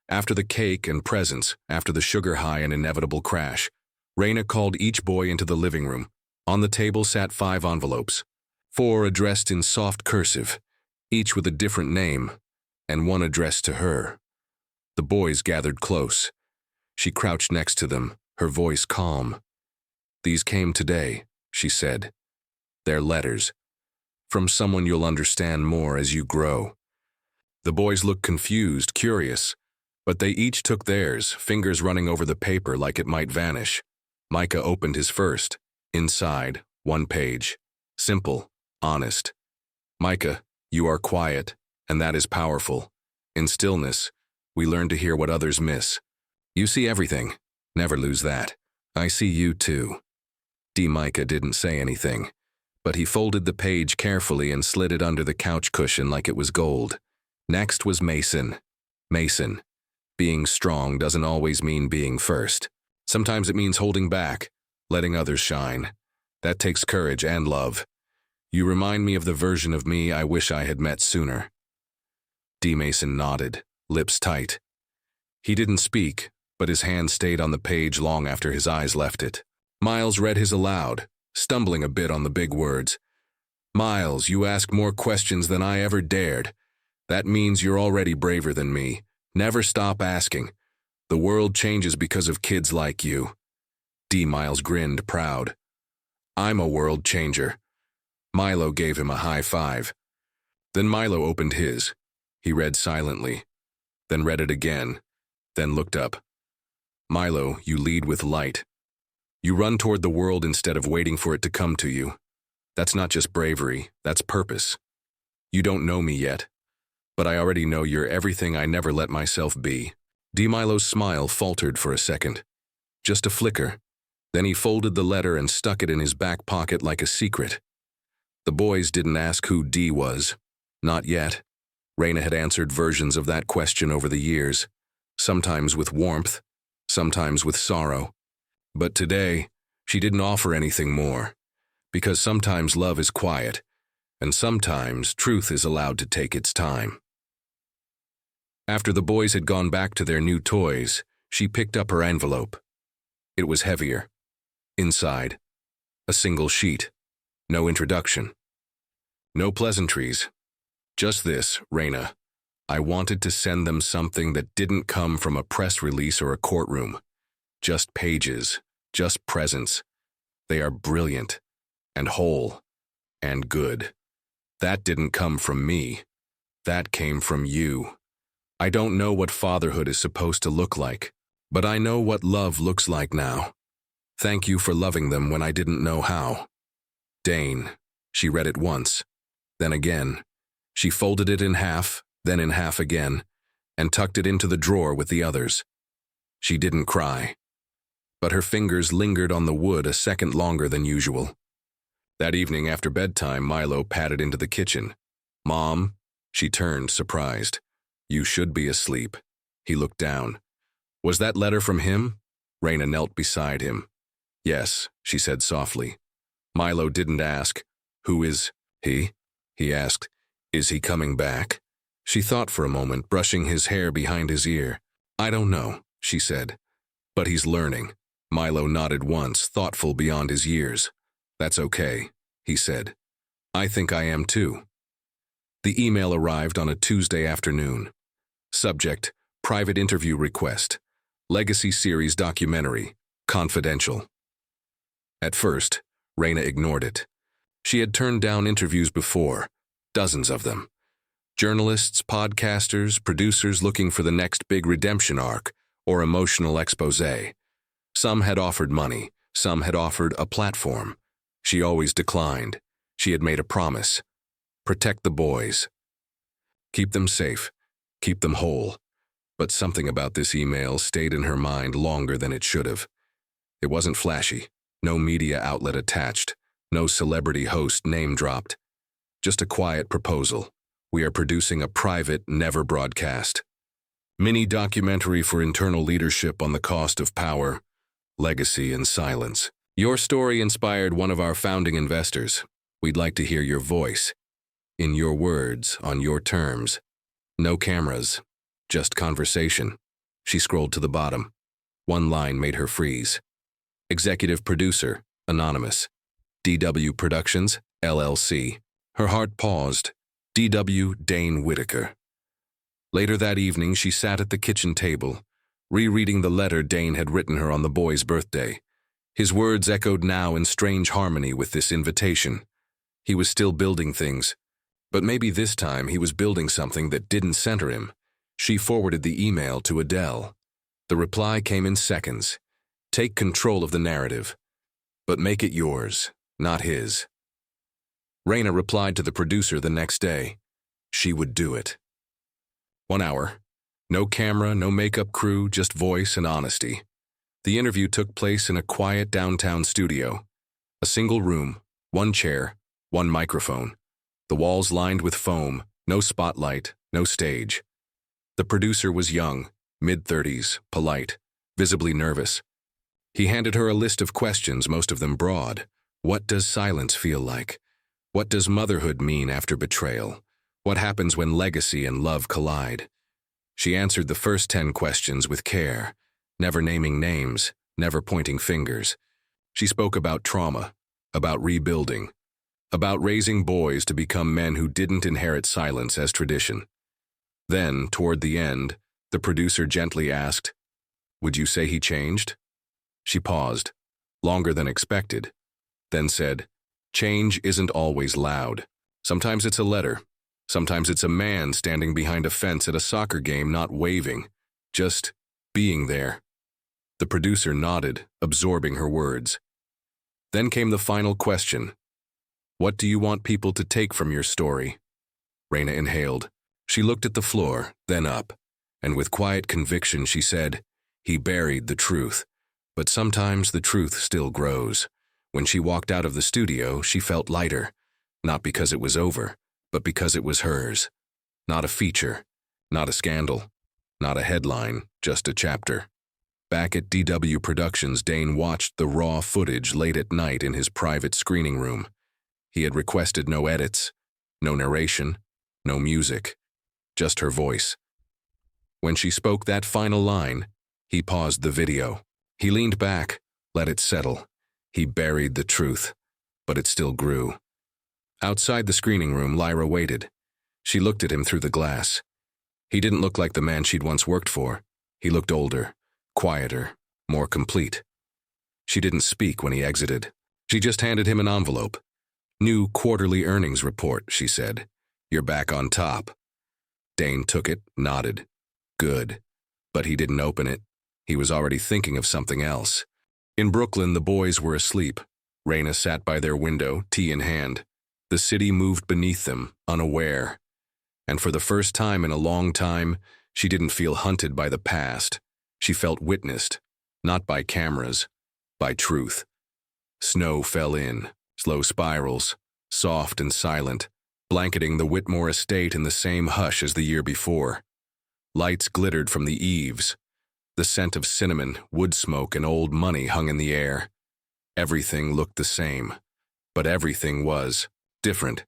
After the cake and presents, after the sugar high and inevitable crash, Raina called each boy into the living room. On the table sat 5 envelopes, 4 addressed in soft cursive, each with a different name, and 1 addressed to her. The boys gathered close. She crouched next to them, her voice calm. These came today, she said. "They're letters. From someone you'll understand more as you grow." The boys looked confused, curious, but they each took theirs, fingers running over the paper like it might vanish. Micah opened his first. Inside, one page. Simple, honest. "Micah, you are quiet, and that is powerful. In stillness, we learn to hear what others miss. You see everything. Never lose that. I see you too." Micah didn't say anything, but he folded the page carefully and slid it under the couch cushion like it was gold. Next was Mason. Mason. Being strong doesn't always mean being first. Sometimes it means holding back, letting others shine. That takes courage and love. You remind me of the version of me I wish I had met sooner. Mason nodded, lips tight. He didn't speak, but his hand stayed on the page long after his eyes left it. Miles read his aloud, stumbling a bit on the big words. "Miles, you ask more questions than I ever dared. That means you're already braver than me. Never stop asking. The world changes because of kids like you." Miles grinned, proud. "I'm a world changer." Milo gave him a high five. Then Milo opened his. He read silently, then read it again, then looked up. "Milo, you lead with light. You run toward the world instead of waiting for it to come to you. That's not just bravery, that's purpose. You don't know me yet, but I already know you're everything I never let myself be." Milo's smile faltered for a second. Just a flicker. Then he folded the letter and stuck it in his back pocket like a secret. The boys didn't ask who D was. Not yet. Raina had answered versions of that question over the years, sometimes with warmth, sometimes with sorrow. But today, she didn't offer anything more, because sometimes love is quiet, and sometimes truth is allowed to take its time. After the boys had gone back to their new toys, she picked up her envelope. It was heavier. Inside, a single sheet. No introduction. No pleasantries. Just this, Raina. I wanted to send them something that didn't come from a press release or a courtroom. Just pages, just presence. They are brilliant, and whole, and good. That didn't come from me. That came from you. I don't know what fatherhood is supposed to look like, but I know what love looks like now. Thank you for loving them when I didn't know how. Dane. She read it once, then again. She folded it in half, then in half again, and tucked it into the drawer with the others. She didn't cry, but her fingers lingered on the wood a second longer than usual. That evening after bedtime, Milo padded into the kitchen. "Mom," she turned, surprised. "You should be asleep." He looked down. "Was that letter from him?" Raina knelt beside him. "Yes," she said softly. Milo didn't ask. "Who is he?" he asked. "Is he coming back?" She thought for a moment, brushing his hair behind his ear. "I don't know," she said. "But he's learning." Milo nodded once, thoughtful beyond his years. "That's okay," he said. "I think I am too." The email arrived on a Tuesday afternoon. Subject, private interview request. Legacy series documentary, confidential. At first, Raina ignored it. She had turned down interviews before, dozens of them. Journalists, podcasters, producers looking for the next big redemption arc or emotional expose. Some had offered money, some had offered a platform. She always declined. She had made a promise. Protect the boys. Keep them safe. Keep them whole. But something about this email stayed in her mind longer than it should have. It wasn't flashy. No media outlet attached. No celebrity host name dropped. Just a quiet proposal. We are producing a private, never broadcast mini documentary for internal leadership on the cost of power, legacy, and silence. Your story inspired one of our founding investors. We'd like to hear your voice. In your words, on your terms. No cameras, just conversation. She scrolled to the bottom. One line made her freeze. Executive producer, anonymous. DW Productions, LLC. Her heart paused. D.W. Dane Whitaker. Later that evening, she sat at the kitchen table, rereading the letter Dane had written her on the boy's birthday. His words echoed now in strange harmony with this invitation. He was still building things, but maybe this time he was building something that didn't center him. She forwarded the email to Adele. The reply came in seconds. Take control of the narrative, but make it yours, not his. Raina replied to the producer the next day. She would do it. 1 hour. No camera, no makeup crew, just voice and honesty. The interview took place in a quiet downtown studio. A single room, 1 chair, 1 microphone. The walls lined with foam, no spotlight, no stage. The producer was young, mid-30s, polite, visibly nervous. He handed her a list of questions, most of them broad. What does silence feel like? What does motherhood mean after betrayal? What happens when legacy and love collide? She answered the first 10 questions with care, never naming names, never pointing fingers. She spoke about trauma, about rebuilding, about raising boys to become men who didn't inherit silence as tradition. Then, toward the end, the producer gently asked, "Would you say he changed?" She paused, longer than expected, then said, "Change isn't always loud. Sometimes it's a letter. Sometimes it's a man standing behind a fence at a soccer game not waving, just being there." The producer nodded, absorbing her words. Then came the final question. "What do you want people to take from your story?" Raina inhaled. She looked at the floor, then up, and with quiet conviction she said, "He buried the truth, but sometimes the truth still grows." When she walked out of the studio, she felt lighter, not because it was over, but because it was hers. Not a feature, not a scandal, not a headline, just a chapter. Back at DW Productions, Dane watched the raw footage late at night in his private screening room. He had requested no edits, no narration, no music, just her voice. When she spoke that final line, he paused the video. He leaned back, let it settle. He buried the truth, but it still grew. Outside the screening room, Lyra waited. She looked at him through the glass. He didn't look like the man she'd once worked for. He looked older, quieter, more complete. She didn't speak when he exited. She just handed him an envelope. "New quarterly earnings report," she said. "You're back on top." Dane took it, nodded. Good. But he didn't open it. He was already thinking of something else. In Brooklyn, the boys were asleep. Raina sat by their window, tea in hand. The city moved beneath them, unaware. And for the first time in a long time, she didn't feel hunted by the past. She felt witnessed, not by cameras, by truth. Snow fell in, slow spirals, soft and silent, blanketing the Whitmore estate in the same hush as the year before. Lights glittered from the eaves. The scent of cinnamon, wood smoke, and old money hung in the air. Everything looked the same, but everything was different.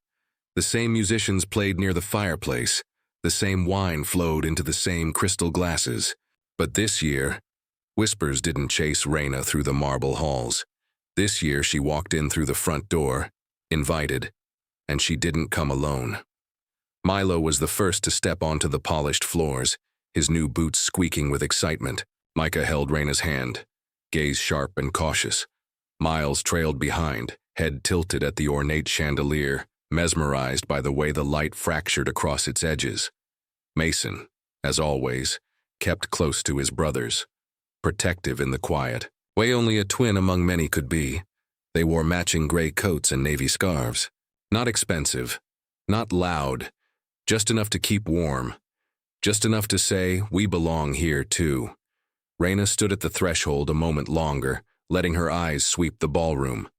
The same musicians played near the fireplace. The same wine flowed into the same crystal glasses. But this year, whispers didn't chase Raina through the marble halls. This year she walked in through the front door, invited, and she didn't come alone. Milo was the first to step onto the polished floors, his new boots squeaking with excitement. Micah held Raina's hand, gaze sharp and cautious. Miles trailed behind, head tilted at the ornate chandelier, mesmerized by the way the light fractured across its edges. Mason, as always, kept close to his brothers, protective in the quiet, way only a twin among many could be. They wore matching gray coats and navy scarves. Not expensive, not loud, just enough to keep warm. Just enough to say, "We belong here, too." Raina stood at the threshold a moment longer, letting her eyes sweep the ballroom.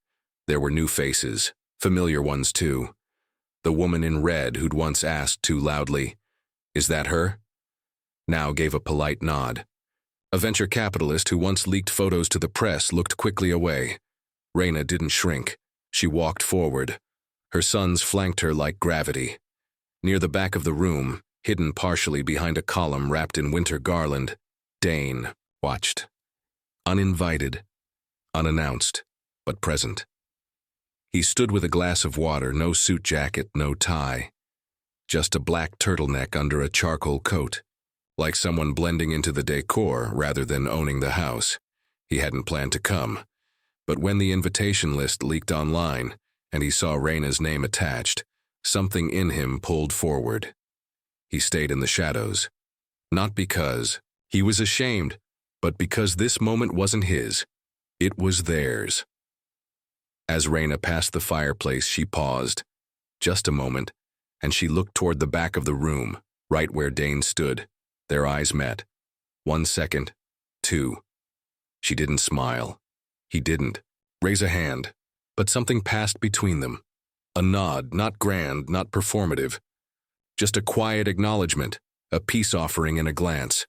There were new faces, familiar ones, too. The woman in red who'd once asked too loudly, "Is that her?" now gave a polite nod. A venture capitalist who once leaked photos to the press looked quickly away. Raina didn't shrink. She walked forward. Her sons flanked her like gravity. Near the back of the room, hidden partially behind a column wrapped in winter garland, Dane watched. Uninvited, unannounced, but present. He stood with a glass of water, no suit jacket, no tie. Just a black turtleneck under a charcoal coat, like someone blending into the decor rather than owning the house. He hadn't planned to come, But when the invitation list leaked online and he saw Raina's name attached, something in him pulled forward. He stayed in the shadows. Not because he was ashamed, but because this moment wasn't his. It was theirs. As Raina passed the fireplace, she paused. Just a moment, and she looked toward the back of the room, right where Dane stood. Their eyes met. 1 second, 2. She didn't smile. He didn't raise a hand, but something passed between them. A nod, not grand, not performative. Just a quiet acknowledgement, a peace offering in a glance.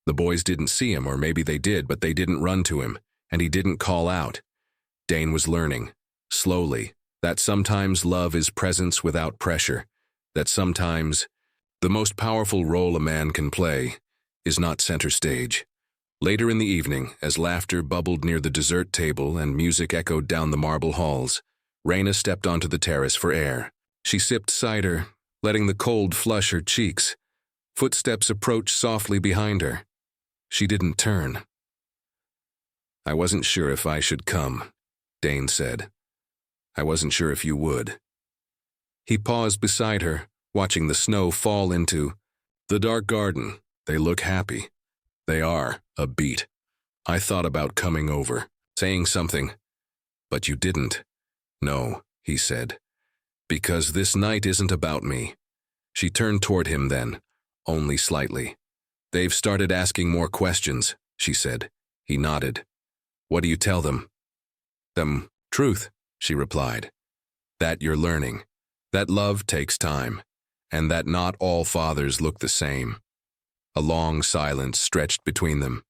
The boys didn't see him, or maybe they did, but they didn't run to him, and he didn't call out. Dane was learning, slowly, that sometimes love is presence without pressure, that sometimes the most powerful role a man can play is not center stage. Later in the evening, as laughter bubbled near the dessert table and music echoed down the marble halls, Raina stepped onto the terrace for air. She sipped cider, letting the cold flush her cheeks. Footsteps approached softly behind her. She didn't turn. "I wasn't sure if I should come," Dane said. "I wasn't sure if you would." He paused beside her, watching the snow fall into the dark garden. "They look happy." "They are, a beat. I thought about coming over, saying something, but you didn't." "No," he said, "because this night isn't about me." She turned toward him then, only slightly. "They've started asking more questions," she said. He nodded. "What do you tell them?" "Them truth," she replied. "That you're learning, that love takes time, and that not all fathers look the same." A long silence stretched between them.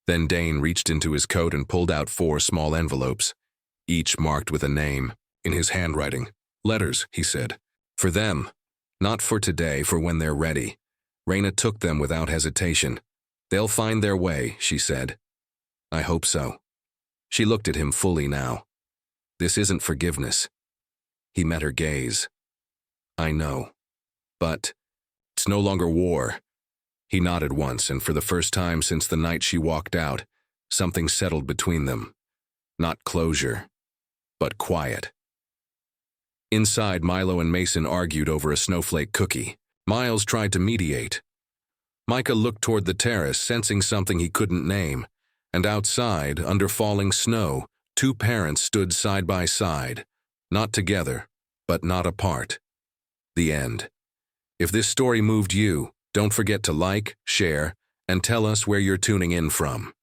Then Dane reached into his coat and pulled out 4 small envelopes, each marked with a name, in his handwriting. "Letters," he said. "For them. Not for today, for when they're ready." Raina took them without hesitation. "They'll find their way," she said. "I hope so." She looked at him fully now. "This isn't forgiveness." He met her gaze. "I know. But it's no longer war." He nodded once, and for the first time since the night she walked out, something settled between them. Not closure, but quiet. Inside, Milo and Mason argued over a snowflake cookie. Miles tried to mediate. Micah looked toward the terrace, sensing something he couldn't name, and outside, under falling snow, 2 parents stood side by side, not together, but not apart. The end. If this story moved you, don't forget to like, share, and tell us where you're tuning in from.